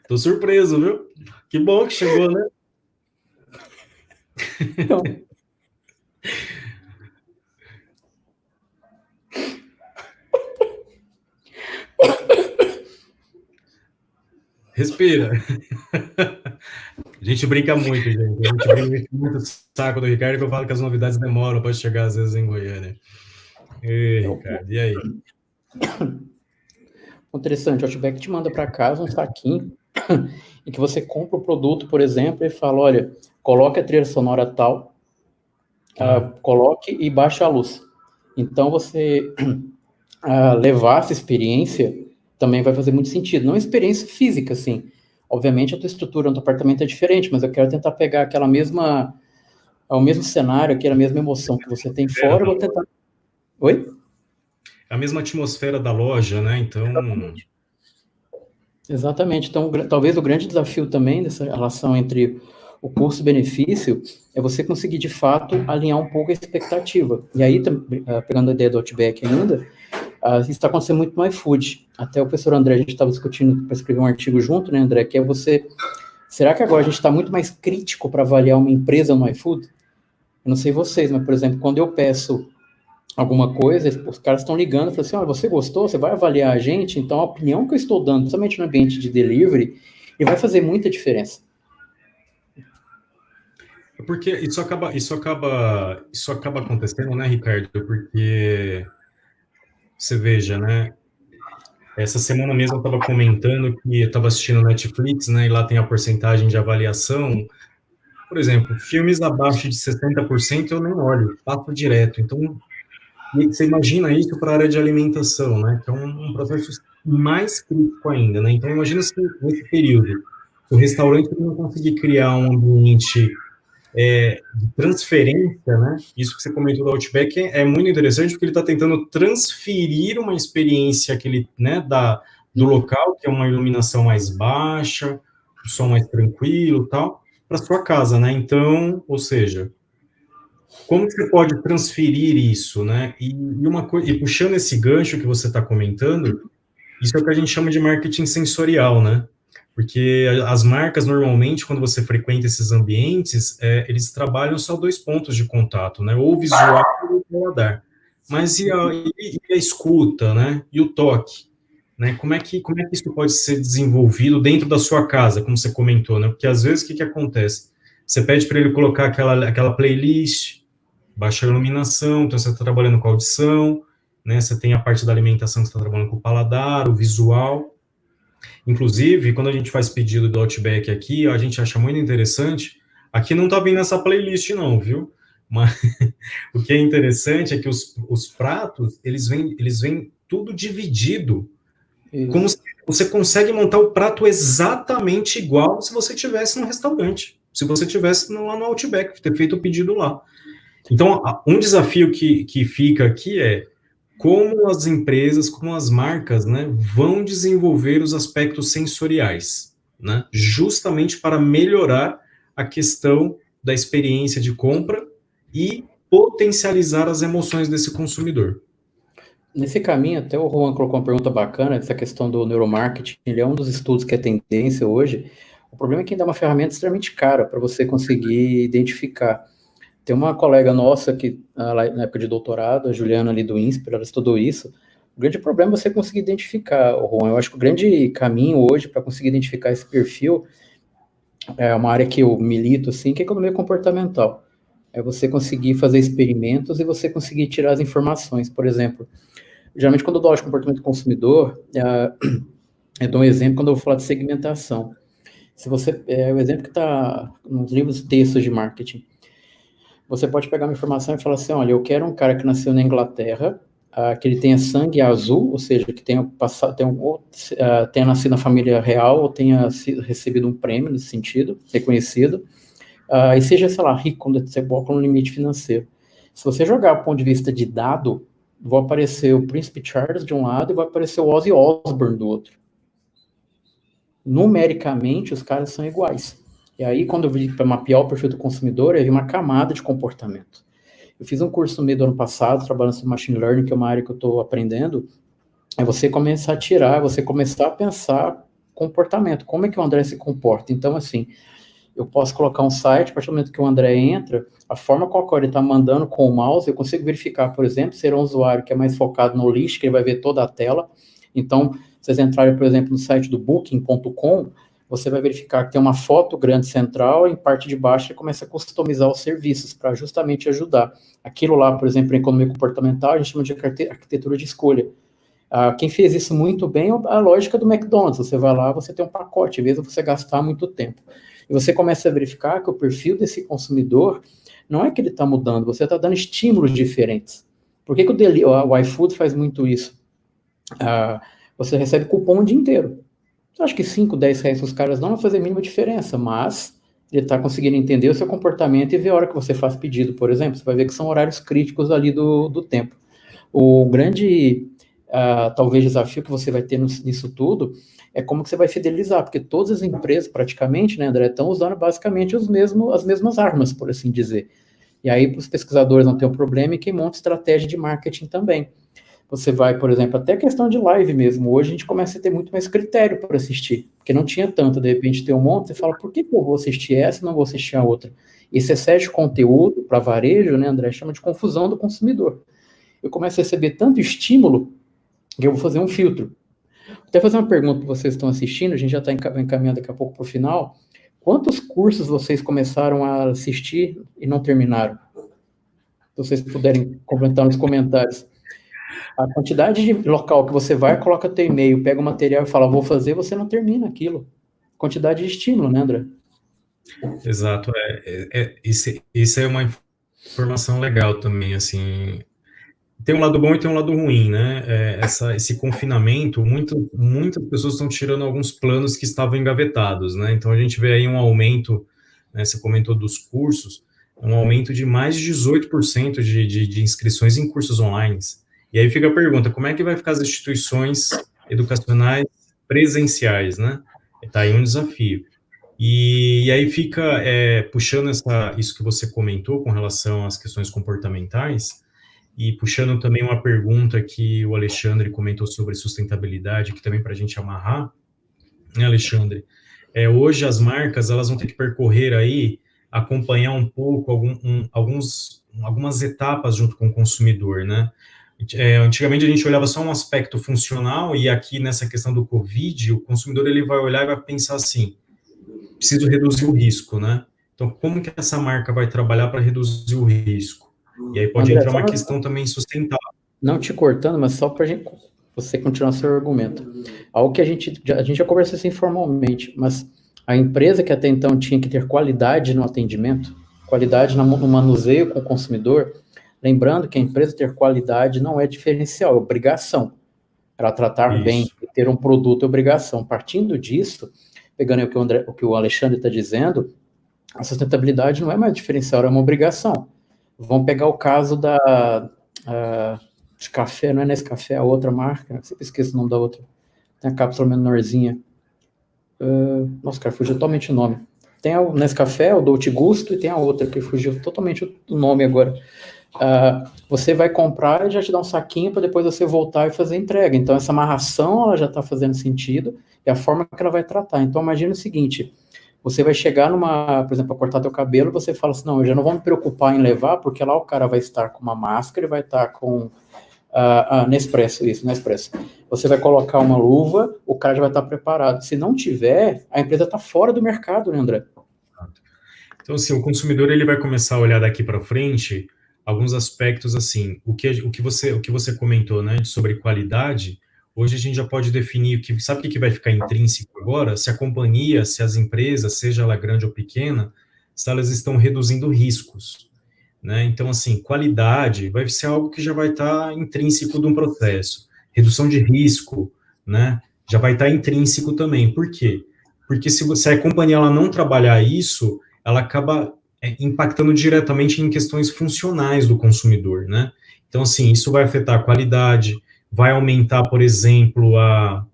Tô surpreso, viu? Que bom que chegou, né? Então... Respira. A gente brinca muito, gente. A gente brinca muito o saco do Ricardo, que eu falo que as novidades demoram para chegar, às vezes, em Goiânia. Ei, Ricardo, e aí? Interessante, o Outback te manda para casa um saquinho em que você compra o produto, por exemplo, e fala, olha, coloque a trilha sonora tal, coloque e baixe a luz. Então, você levar essa experiência também vai fazer muito sentido. Não experiência física, assim. Obviamente, a tua estrutura no teu apartamento é diferente, mas eu quero tentar pegar o mesmo cenário, aquela mesma emoção que você tem fora, eu vou tentar... Oi? A mesma atmosfera da loja, né? Então... Exatamente. Então, talvez o grande desafio também dessa relação entre o custo-benefício é você conseguir, de fato, alinhar um pouco a expectativa. E aí, pegando a ideia do Outback ainda, isso está acontecendo muito no iFood. Até o professor André, a gente estava discutindo para escrever um artigo junto, né, André, que é você... Será que agora a gente está muito mais crítico para avaliar uma empresa no iFood? Eu não sei vocês, mas, por exemplo, quando eu peço alguma coisa, os caras estão ligando e falam assim, você gostou? Você vai avaliar a gente? Então, a opinião que eu estou dando, principalmente no ambiente de delivery, vai fazer muita diferença. Porque isso acaba acontecendo, né, Ricardo? Porque você veja, né? Essa semana mesmo eu estava comentando que eu estava assistindo Netflix, né? E lá tem a porcentagem de avaliação. Por exemplo, filmes abaixo de 60% eu nem olho, passo direto. Então, você imagina isso para a área de alimentação, né? Que é um processo mais crítico ainda, né? Então, imagina se nesse período o restaurante não conseguir criar um ambiente de transferência, né? Isso que você comentou do Outback é muito interessante, porque ele está tentando transferir uma experiência que ele, né, do local, que é uma iluminação mais baixa, o som mais tranquilo, tal, para sua casa, né? Então, ou seja, como que você pode transferir isso, né? E puxando esse gancho que você está comentando, isso é o que a gente chama de marketing sensorial, né? Porque as marcas, normalmente, quando você frequenta esses ambientes, eles trabalham só 2 pontos de contato, né? Ou o visual ou o paladar. Mas e a escuta, né? E o toque? Né? Como é que isso pode ser desenvolvido dentro da sua casa, como você comentou, né? Porque, às vezes, o que acontece? Você pede para ele colocar aquela playlist, baixa a iluminação, então você está trabalhando com a audição, né? Você tem a parte da alimentação que você está trabalhando com o paladar, o visual. Inclusive, quando a gente faz pedido do Outback aqui, a gente acha muito interessante. Aqui não tá vindo essa playlist, não, viu? Mas o que é interessante é que os pratos, eles vêm tudo dividido. Isso. Como se você consegue montar o prato exatamente igual se você tivesse no restaurante. Se você tivesse lá no Outback, ter feito o pedido lá. Então, um desafio que fica aqui é como as empresas, como as marcas, né, vão desenvolver os aspectos sensoriais, né, justamente para melhorar a questão da experiência de compra e potencializar as emoções desse consumidor. Nesse caminho, até o Juan colocou uma pergunta bacana, essa questão do neuromarketing, ele é um dos estudos que é tendência hoje. O problema é que ainda é uma ferramenta extremamente cara para você conseguir identificar. Tem uma colega nossa que, lá na época de doutorado, a Juliana ali do INSPER, ela estudou isso. O grande problema é você conseguir identificar, Juan. Eu acho que o grande caminho hoje para conseguir identificar esse perfil é uma área que eu milito, assim, que é economia comportamental. É você conseguir fazer experimentos e você conseguir tirar as informações. Por exemplo, geralmente quando eu dou aula de comportamento do consumidor, eu dou um exemplo quando eu vou falar de segmentação. Se você, o exemplo que está nos livros e textos de marketing, você pode pegar uma informação e falar assim, olha, eu quero um cara que nasceu na Inglaterra, que ele tenha sangue azul, ou seja, que tenha passado, tenha nascido na família real ou tenha recebido um prêmio nesse sentido, reconhecido, e seja, sei lá, rico quando você coloca um limite financeiro. Se você jogar do ponto de vista de dado, vai aparecer o Príncipe Charles de um lado e vai aparecer o Ozzy Osbourne do outro. Numericamente, os caras são iguais. E aí, quando eu vi para mapear o perfil do consumidor, eu vi uma camada de comportamento. Eu fiz um curso no meio do ano passado, trabalhando sobre machine learning, que é uma área que eu estou aprendendo, é você começar a tirar, você começar a pensar comportamento, como é que o André se comporta. Então, assim, eu posso colocar um site, a partir do momento que o André entra, a forma com a qual ele está mandando com o mouse, eu consigo verificar, por exemplo, se ele é um usuário que é mais focado no list, que ele vai ver toda a tela. Então, se vocês entrarem, por exemplo, no site do Booking.com, você vai verificar que tem uma foto grande central, e em parte de baixo ele começa a customizar os serviços para justamente ajudar. Aquilo lá, por exemplo, em economia comportamental, a gente chama de arquitetura de escolha. Quem fez isso muito bem é a lógica do McDonald's. Você vai lá, você tem um pacote, em vez de você gastar muito tempo. E você começa a verificar que o perfil desse consumidor não é que ele está mudando, você está dando estímulos diferentes. Por que o iFood faz muito isso? Você recebe cupom o dia inteiro. Eu acho que 5, 10 reais os caras não vão fazer a mínima diferença, mas ele está conseguindo entender o seu comportamento e ver a hora que você faz pedido, por exemplo. Você vai ver que são horários críticos ali do tempo. O grande, talvez, desafio que você vai ter nisso tudo é como que você vai fidelizar, porque todas as empresas, praticamente, né, André, estão usando basicamente as mesmas armas, por assim dizer. E aí, os pesquisadores não têm um problema e quem monta estratégia de marketing também. Você vai, por exemplo, até questão de live mesmo. Hoje a gente começa a ter muito mais critério para assistir, porque não tinha tanto. De repente tem um monte, você fala, por que eu vou assistir essa e não vou assistir a outra? Esse excesso de conteúdo para varejo, né, André, chama de confusão do consumidor. Eu começo a receber tanto estímulo que eu vou fazer um filtro. Vou até fazer uma pergunta para vocês que estão assistindo, a gente já está encaminhando daqui a pouco para o final. Quantos cursos vocês começaram a assistir e não terminaram? Se vocês puderem comentar nos comentários. A quantidade de local que você vai, coloca teu e-mail, pega o material e fala, vou fazer, você não termina aquilo. Quantidade de estímulo, né, André? Exato. Isso é uma informação legal também, assim. Tem um lado bom e tem um lado ruim, né? Esse confinamento, muitas pessoas estão tirando alguns planos que estavam engavetados, né? Então a gente vê aí um aumento, né, você comentou dos cursos, um aumento de mais de 18% de inscrições em cursos online. E aí fica a pergunta, como é que vai ficar as instituições educacionais presenciais, né? Está aí um desafio. E aí fica, puxando isso que você comentou com relação às questões comportamentais, e puxando também uma pergunta que o Alexandre comentou sobre sustentabilidade, que também para a gente amarrar, né, Alexandre? Hoje as marcas elas vão ter que percorrer aí, acompanhar um pouco algumas etapas junto com o consumidor, né? Antigamente a gente olhava só um aspecto funcional e aqui nessa questão do Covid, o consumidor ele vai olhar e vai pensar assim, preciso reduzir o risco, né? Então, como que essa marca vai trabalhar para reduzir o risco? E aí pode André, entrar uma questão também sustentável. não te cortando, mas só para você continuar seu argumento. Algo que a gente já conversou isso informalmente, mas a empresa que até então tinha que ter qualidade no atendimento, qualidade no manuseio com o consumidor, lembrando que a empresa ter qualidade não é diferencial, é obrigação. Ela tratar bem Isso. e ter um produto é obrigação. Partindo disso, pegando o que o Alexandre está dizendo, a sustentabilidade não é mais diferencial, é uma obrigação. Vamos pegar o caso de café, não é Nescafé, a outra marca, eu sempre esqueço o nome da outra, tem a cápsula menorzinha. Nossa, cara, fugiu totalmente o nome. Tem o Nescafé, o Dolce Gusto, e tem a outra que fugiu totalmente o nome agora. você vai comprar e já te dá um saquinho para depois você voltar e fazer a entrega. Então, essa amarração ela já está fazendo sentido e a forma que ela vai tratar. Então, imagine o seguinte, você vai chegar por exemplo, a cortar teu cabelo, você fala assim, não, eu já não vou me preocupar em levar, porque lá o cara vai estar com uma máscara, ele vai estar com Nespresso, Nespresso. Você vai colocar uma luva, o cara já vai estar preparado. Se não tiver, a empresa está fora do mercado, né, André? Então, assim, o consumidor ele vai começar a olhar daqui para frente alguns aspectos, assim, o que você comentou, né, sobre qualidade. Hoje a gente já pode definir sabe o que vai ficar intrínseco agora? Se a companhia, se as empresas, seja ela grande ou pequena, se elas estão reduzindo riscos, né? Então, assim, qualidade vai ser algo que já vai estar intrínseco de um processo. Redução de risco, né? Já vai estar intrínseco também. Por quê? Porque se a companhia ela não trabalhar isso, ela acaba impactando diretamente em questões funcionais do consumidor, né? Então, assim, isso vai afetar a qualidade, vai aumentar, por exemplo, a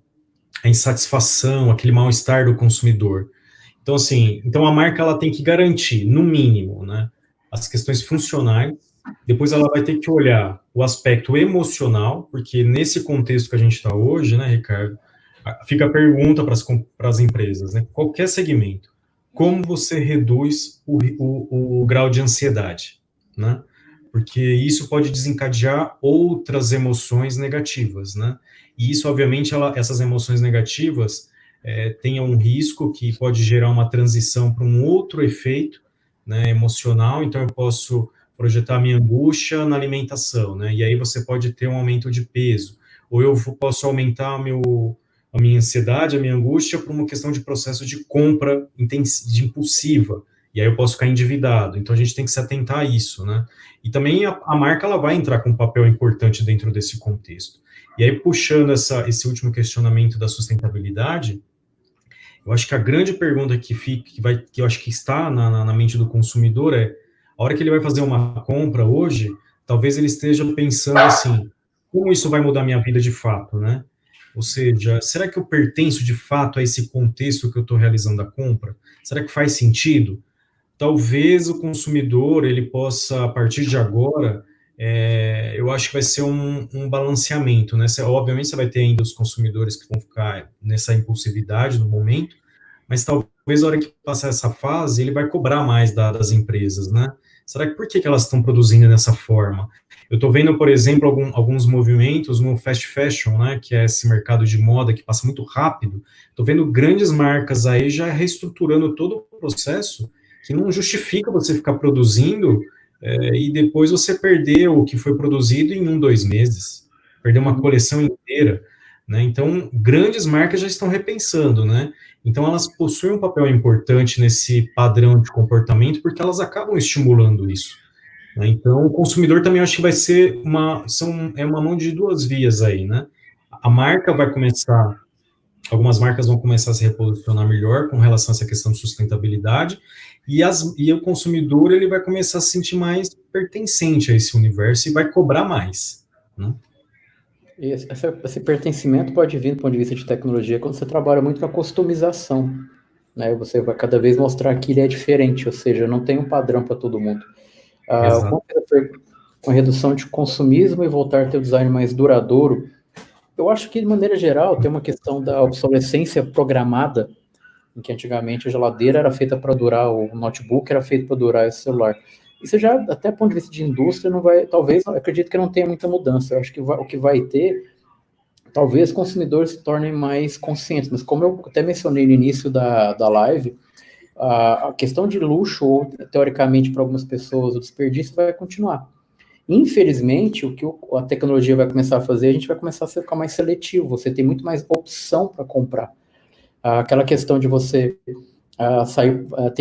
insatisfação, aquele mal-estar do consumidor. Então, assim, a marca ela tem que garantir, no mínimo, né, as questões funcionais, depois ela vai ter que olhar o aspecto emocional, porque nesse contexto que a gente está hoje, né, Ricardo, fica a pergunta para as empresas, né, qualquer segmento, como você reduz o grau de ansiedade, né? Porque isso pode desencadear outras emoções negativas, né? E isso, obviamente, essas emoções negativas tenham um risco que pode gerar uma transição para um outro efeito, né, emocional. Então, eu posso projetar minha angústia na alimentação, né? E aí você pode ter um aumento de peso. Ou eu posso aumentar a minha ansiedade, a minha angústia por uma questão de processo de compra de impulsiva. E aí eu posso ficar endividado. Então, a gente tem que se atentar a isso, né? E também a marca ela vai entrar com um papel importante dentro desse contexto. E aí, puxando esse último questionamento da sustentabilidade, eu acho que a grande pergunta que eu acho que está na mente do consumidor é, a hora que ele vai fazer uma compra hoje, talvez ele esteja pensando assim, como isso vai mudar minha vida de fato, né? Ou seja, será que eu pertenço de fato a esse contexto que eu estou realizando a compra? Será que faz sentido? Talvez o consumidor ele possa, a partir de agora, eu acho que vai ser um balanceamento, né? Obviamente você vai ter ainda os consumidores que vão ficar nessa impulsividade no momento, mas talvez a hora que passar essa fase, ele vai cobrar mais das empresas, né? Será que por que elas estão produzindo dessa forma? Eu estou vendo, por exemplo, alguns movimentos no fast fashion, né, que é esse mercado de moda que passa muito rápido. Estou vendo grandes marcas aí já reestruturando todo o processo, que não justifica você ficar produzindo e depois você perder o que foi produzido em 1, 2 meses, perder uma coleção inteira, né? Então, grandes marcas já estão repensando, né? Então, elas possuem um papel importante nesse padrão de comportamento, porque elas acabam estimulando isso, né? Então, o consumidor também acho que vai ser uma mão de duas vias aí, né? A marca vai começar, algumas marcas vão começar a se reposicionar melhor com relação a essa questão de sustentabilidade, e o consumidor ele vai começar a se sentir mais pertencente a esse universo e vai cobrar mais, né? Esse pertencimento pode vir do ponto de vista de tecnologia quando você trabalha muito com a customização, né? Você vai cada vez mostrar que ele é diferente, ou seja, não tem um padrão para todo mundo. Com a redução de consumismo e voltar a ter o design mais duradouro, eu acho que, de maneira geral, tem uma questão da obsolescência programada, em que antigamente a geladeira era feita para durar, o notebook era feito para durar esse celular. Isso já, até do ponto de vista de indústria, não vai, talvez, eu acredito que não tenha muita mudança. Eu acho que o que vai ter, talvez consumidores se tornem mais conscientes, mas como eu até mencionei no início da live, a questão de luxo, ou teoricamente para algumas pessoas, o desperdício vai continuar. Infelizmente, o que a tecnologia vai começar a fazer, a gente vai começar a ficar mais seletivo, você tem muito mais opção para comprar. Aquela questão de você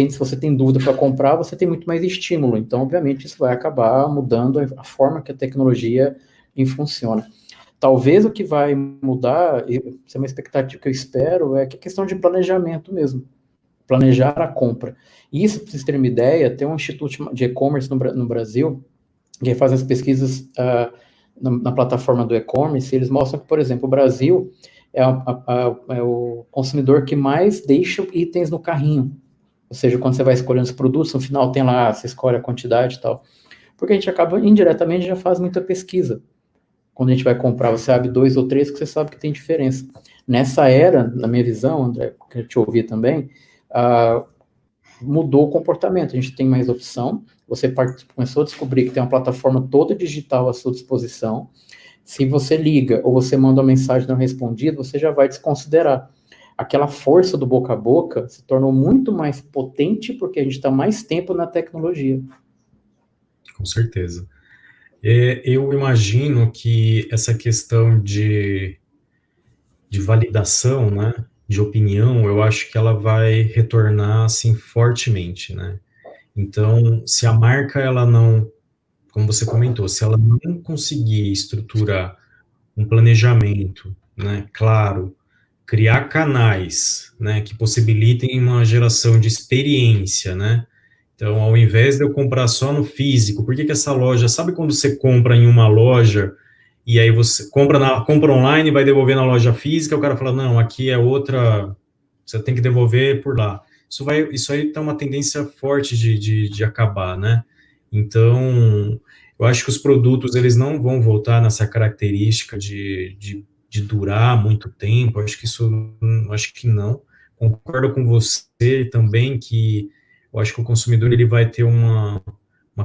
se você tem dúvida para comprar, você tem muito mais estímulo. Então, obviamente, isso vai acabar mudando a forma que a tecnologia funciona. Talvez o que vai mudar, isso é uma expectativa que eu espero, é que a questão de planejamento mesmo. Planejar a compra. E isso, para vocês terem uma ideia, tem um instituto de e-commerce no Brasil, que faz as pesquisas na plataforma do e-commerce, eles mostram que, por exemplo, o Brasil é o consumidor que mais deixa itens no carrinho. Ou seja, quando você vai escolhendo os produtos, no final tem lá, você escolhe a quantidade e tal. Porque a gente acaba, indiretamente, já faz muita pesquisa. Quando a gente vai comprar, você abre 2 ou 3 que você sabe que tem diferença. Nessa era, na minha visão, André, que eu te ouvi também, mudou o comportamento, a gente tem mais opção, você começou a descobrir que tem uma plataforma toda digital à sua disposição, se você liga ou você manda uma mensagem não respondida, você já vai desconsiderar. Aquela força do boca a boca se tornou muito mais potente porque a gente está mais tempo na tecnologia. Com certeza. Eu imagino que essa questão de validação, né, de opinião, eu acho que ela vai retornar, assim, fortemente, né? Então, se a marca, ela não, como você comentou, se ela não conseguir estruturar um planejamento, né, claro, criar canais, né, que possibilitem uma geração de experiência, né? Então, ao invés de eu comprar só no físico, por que que essa loja, sabe quando você compra em uma loja e aí você compra online e vai devolver na loja física, o cara fala, não, aqui é outra, você tem que devolver por lá. Isso aí tá uma tendência forte de acabar, né? Então, eu acho que os produtos, eles não vão voltar nessa característica de durar muito tempo, acho que não. Concordo com você também que eu acho que o consumidor, ele vai ter uma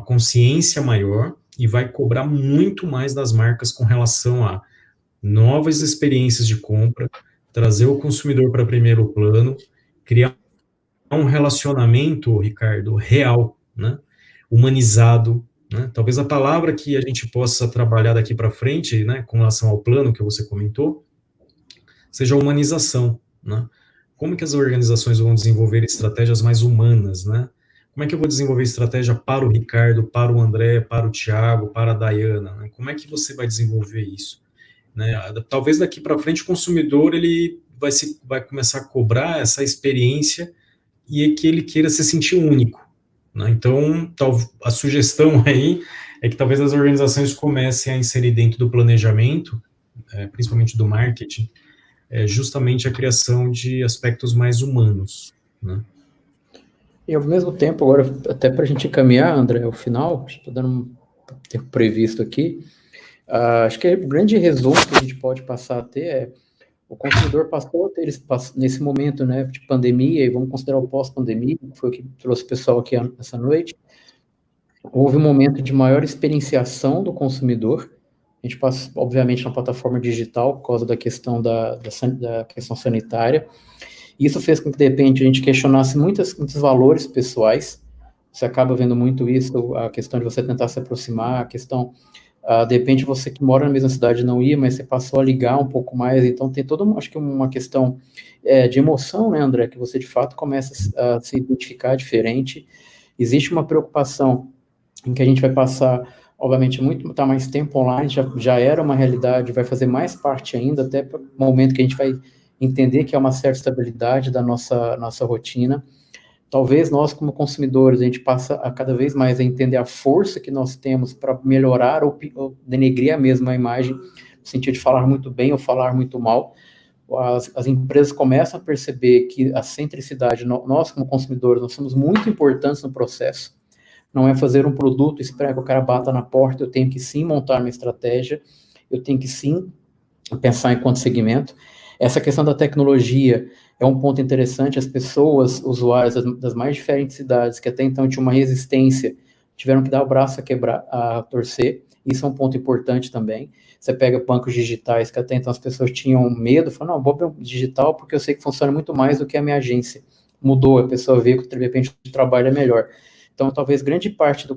consciência maior e vai cobrar muito mais das marcas com relação a novas experiências de compra, trazer o consumidor para primeiro plano, criar um relacionamento, Ricardo, real, né? Humanizado, né? Talvez a palavra que a gente possa trabalhar daqui para frente, né, com relação ao plano que você comentou, seja a humanização, né? Como que as organizações vão desenvolver estratégias mais humanas, né? Como é que eu vou desenvolver estratégia para o Ricardo, para o André, para o Thiago, para a Dayana, né? Como é que você vai desenvolver isso? Né? Talvez daqui para frente o consumidor, ele vai começar a cobrar essa experiência e que ele queira se sentir único, né? Então, a sugestão aí é que talvez as organizações comecem a inserir dentro do planejamento, principalmente do marketing, justamente a criação de aspectos mais humanos, né? E ao mesmo tempo, agora, até para a gente caminhar, André, ao final, estou dando um tempo previsto aqui, acho que o grande resumo que a gente pode passar a ter é o consumidor passou a ter nesse momento, né, de pandemia, e vamos considerar o pós-pandemia, que foi o que trouxe o pessoal aqui essa noite, houve um momento de maior experienciação do consumidor. A gente passa, obviamente, na plataforma digital, por causa da questão da questão sanitária. Isso fez com que, de repente, a gente questionasse muitos valores pessoais. Você acaba vendo muito isso, a questão de você tentar se aproximar, a questão, de repente, você que mora na mesma cidade não ia, mas você passou a ligar um pouco mais. Então, tem toda, acho que uma questão de emoção, né, André, que você, de fato, começa a se identificar diferente. Existe uma preocupação em que a gente vai passar, obviamente, tá mais tempo online, já era uma realidade, vai fazer mais parte ainda, até para o momento que a gente vai entender que é uma certa estabilidade da nossa rotina. Talvez nós, como consumidores, a gente passa a cada vez mais a entender a força que nós temos para melhorar ou denegrir a mesma imagem, no sentido de falar muito bem ou falar muito mal. As empresas começam a perceber que a centricidade, nós como consumidores, nós somos muito importantes no processo. Não é fazer um produto e esperar que o cara bata na porta, eu tenho que sim montar uma estratégia, eu tenho que sim pensar enquanto segmento. Essa questão da tecnologia é um ponto interessante, as pessoas, usuários das mais diferentes cidades, que até então tinham uma resistência, tiveram que dar o braço a torcer, isso é um ponto importante também. Você pega bancos digitais, que até então as pessoas tinham medo, falaram, não, vou abrir um digital porque eu sei que funciona muito mais do que a minha agência. Mudou, a pessoa vê que de repente o trabalho é melhor. Então, talvez grande parte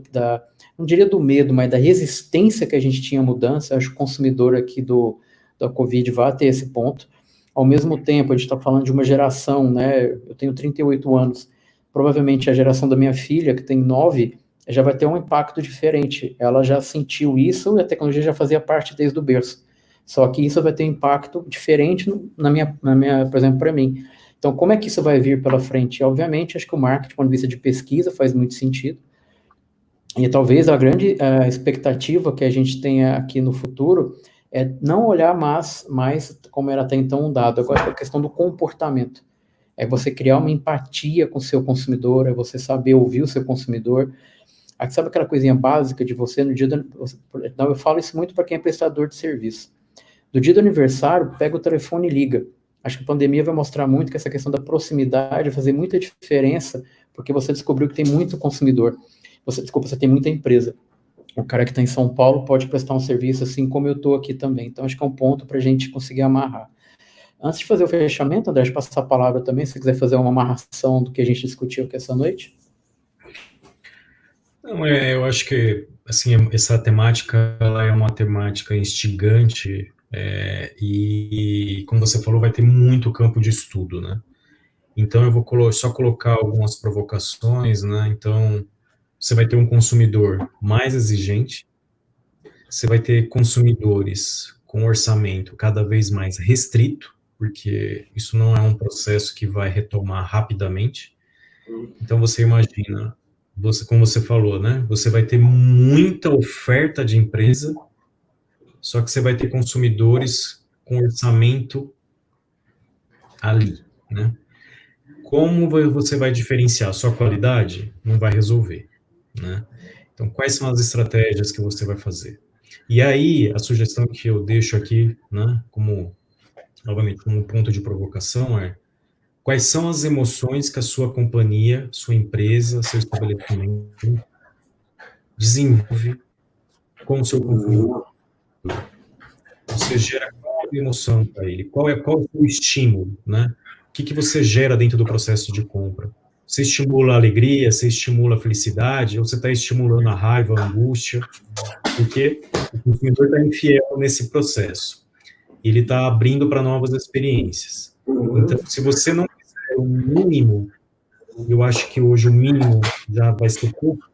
não diria do medo, mas da resistência que a gente tinha à mudança, acho que o consumidor aqui da Covid vai ter esse ponto. Ao mesmo tempo, a gente está falando de uma geração, né? Eu tenho 38 anos, provavelmente a geração da minha filha, que tem 9, já vai ter um impacto diferente. Ela já sentiu isso e a tecnologia já fazia parte desde o berço. Só que isso vai ter um impacto diferente na minha por exemplo, para mim. Então, como é que isso vai vir pela frente? Obviamente, acho que o marketing, do ponto de vista de pesquisa, faz muito sentido. E talvez a grande expectativa que a gente tenha aqui no futuro é não olhar mais como era até então um dado, agora é a questão do comportamento. É você criar uma empatia com o seu consumidor, é você saber ouvir o seu consumidor. Sabe aquela coisinha básica de você no dia do... Não, eu falo isso muito para quem é prestador de serviço. No dia do aniversário, pega o telefone e liga. Acho que a pandemia vai mostrar muito que essa questão da proximidade vai fazer muita diferença, porque você descobriu que tem muito consumidor. Você tem muita empresa. O cara que está em São Paulo pode prestar um serviço assim como eu estou aqui também. Então, acho que é um ponto para a gente conseguir amarrar. Antes de fazer o fechamento, André, deixa eu passar a palavra também, se você quiser fazer uma amarração do que a gente discutiu aqui essa noite. Não, eu acho que, assim, essa temática, ela é uma temática instigante, e, como você falou, vai ter muito campo de estudo, né? Então, eu vou só colocar algumas provocações, né? Então, você vai ter um consumidor mais exigente, você vai ter consumidores com orçamento cada vez mais restrito, porque isso não é um processo que vai retomar rapidamente. Então, você imagina, como você falou, né? Você vai ter muita oferta de empresa, só que você vai ter consumidores com orçamento ali, né? Como você vai diferenciar sua qualidade? Não vai resolver, né? Então, quais são as estratégias que você vai fazer? E aí, a sugestão que eu deixo aqui, né, novamente, como ponto de provocação quais são as emoções que a sua companhia, sua empresa, seu estabelecimento desenvolve com o seu consumidor? Você gera qual emoção para ele? Qual é o seu estímulo, né? O que você gera dentro do processo de compra? Você estimula a alegria, você estimula a felicidade, ou você está estimulando a raiva, a angústia? Porque o consumidor está infiel nesse processo. Ele está abrindo para novas experiências. Então, se você não fizer o mínimo, eu acho que hoje o mínimo já vai ser pouco,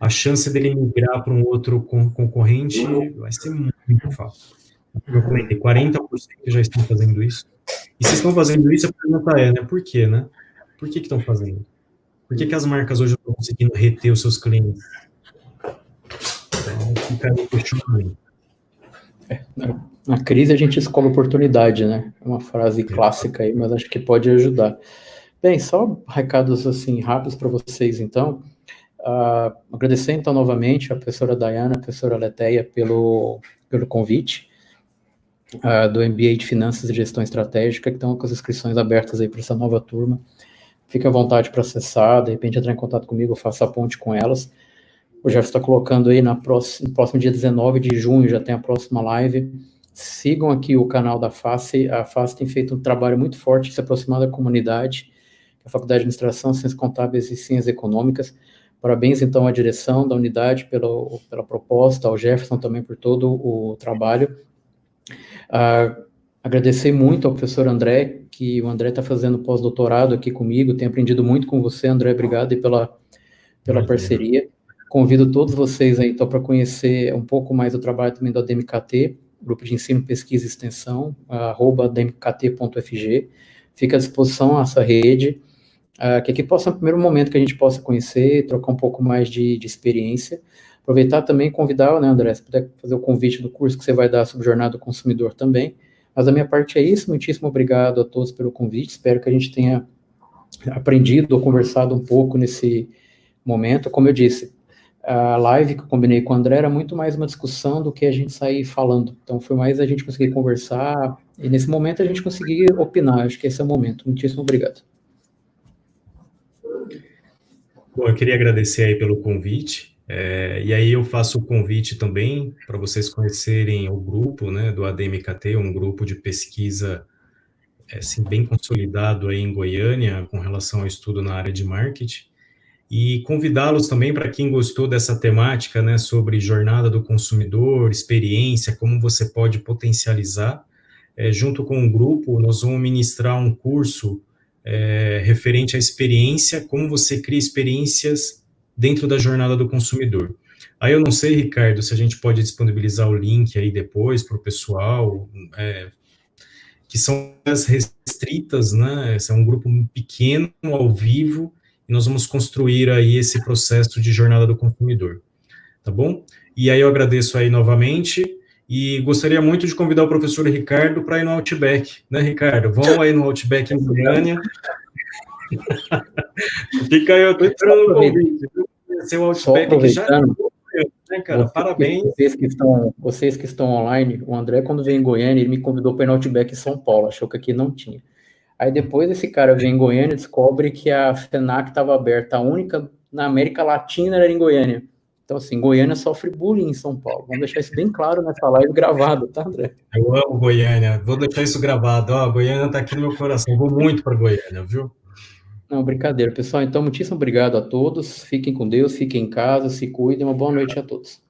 a chance dele migrar para um outro concorrente vai ser muito fácil. Como eu comentei, 40% já estão fazendo isso. E se estão fazendo isso, a pergunta né? Por quê, né? Por que estão fazendo? Por que as marcas hoje estão conseguindo reter os seus clientes? Então, fica aí o questionamento. Na crise a gente escolhe oportunidade, né? É uma frase clássica aí, mas acho que pode ajudar. Bem, só recados assim rápidos para vocês, então. Agradecer então novamente a professora Dayana, a professora Leteia pelo convite do MBA de Finanças e Gestão Estratégica, que estão com as inscrições abertas aí para essa nova turma. Fique à vontade para acessar, de repente entrar em contato comigo, eu faço a ponte com elas. O Jeff está colocando aí no próximo dia 19 de junho, já tem a próxima live. Sigam aqui o canal da FACE. A FACE tem feito um trabalho muito forte de se aproximar da comunidade, a Faculdade de Administração, Ciências Contábeis e Ciências Econômicas. Parabéns, então, à direção da unidade pela proposta, ao Jefferson também por todo o trabalho. Agradecer muito ao professor André, que o André está fazendo pós-doutorado aqui comigo, tenho aprendido muito com você, André, obrigado aí pela parceria. Convido todos vocês aí, então, para conhecer um pouco mais do trabalho também do ADMKT, Grupo de Ensino, Pesquisa e Extensão, @admkt.fg. Fica à disposição essa rede, que aqui possa, no primeiro momento, que a gente possa conhecer, trocar um pouco mais de experiência. Aproveitar também e convidar, né, André, se puder fazer o convite do curso que você vai dar sobre Jornada do Consumidor também. Mas da minha parte é isso, muitíssimo obrigado a todos pelo convite, espero que a gente tenha aprendido ou conversado um pouco nesse momento. Como eu disse, a live que eu combinei com o André era muito mais uma discussão do que a gente sair falando, então foi mais a gente conseguir conversar, e nesse momento a gente conseguir opinar, acho que esse é o momento. Muitíssimo obrigado. Bom, eu queria agradecer aí pelo convite, e aí eu faço o convite também para vocês conhecerem o grupo, né, do ADMKT, um grupo de pesquisa assim, bem consolidado aí em Goiânia com relação ao estudo na área de marketing, e convidá-los também para quem gostou dessa temática, né, sobre jornada do consumidor, experiência, como você pode potencializar, junto com o grupo, nós vamos ministrar um curso referente à experiência, como você cria experiências dentro da jornada do consumidor. Aí eu não sei, Ricardo, se a gente pode disponibilizar o link aí depois para o pessoal, que são as restritas, né, é um grupo pequeno, ao vivo, e nós vamos construir aí esse processo de jornada do consumidor, tá bom? E aí eu agradeço aí novamente, e gostaria muito de convidar o professor Ricardo para ir no Outback, né, Ricardo? Vamos aí no Outback em Goiânia. Fica aí, eu estou esperando o convite. conhecer o Só Outback que já aproveitando, né, cara? Parabéns. vocês que estão online, o André, quando veio em Goiânia, ele me convidou para ir no Outback em São Paulo, achou que aqui não tinha. Aí depois esse cara vem em Goiânia e descobre que a FENAC estava aberta, a única na América Latina era em Goiânia. Então, assim, Goiânia sofre bullying em São Paulo. Vamos deixar isso bem claro nessa live gravada, tá, André? Eu amo Goiânia, vou deixar isso gravado. Ó, Goiânia tá aqui no meu coração, vou muito para Goiânia, viu? Não, brincadeira, pessoal. Então, muitíssimo obrigado a todos. Fiquem com Deus, fiquem em casa, se cuidem. Uma boa noite a todos.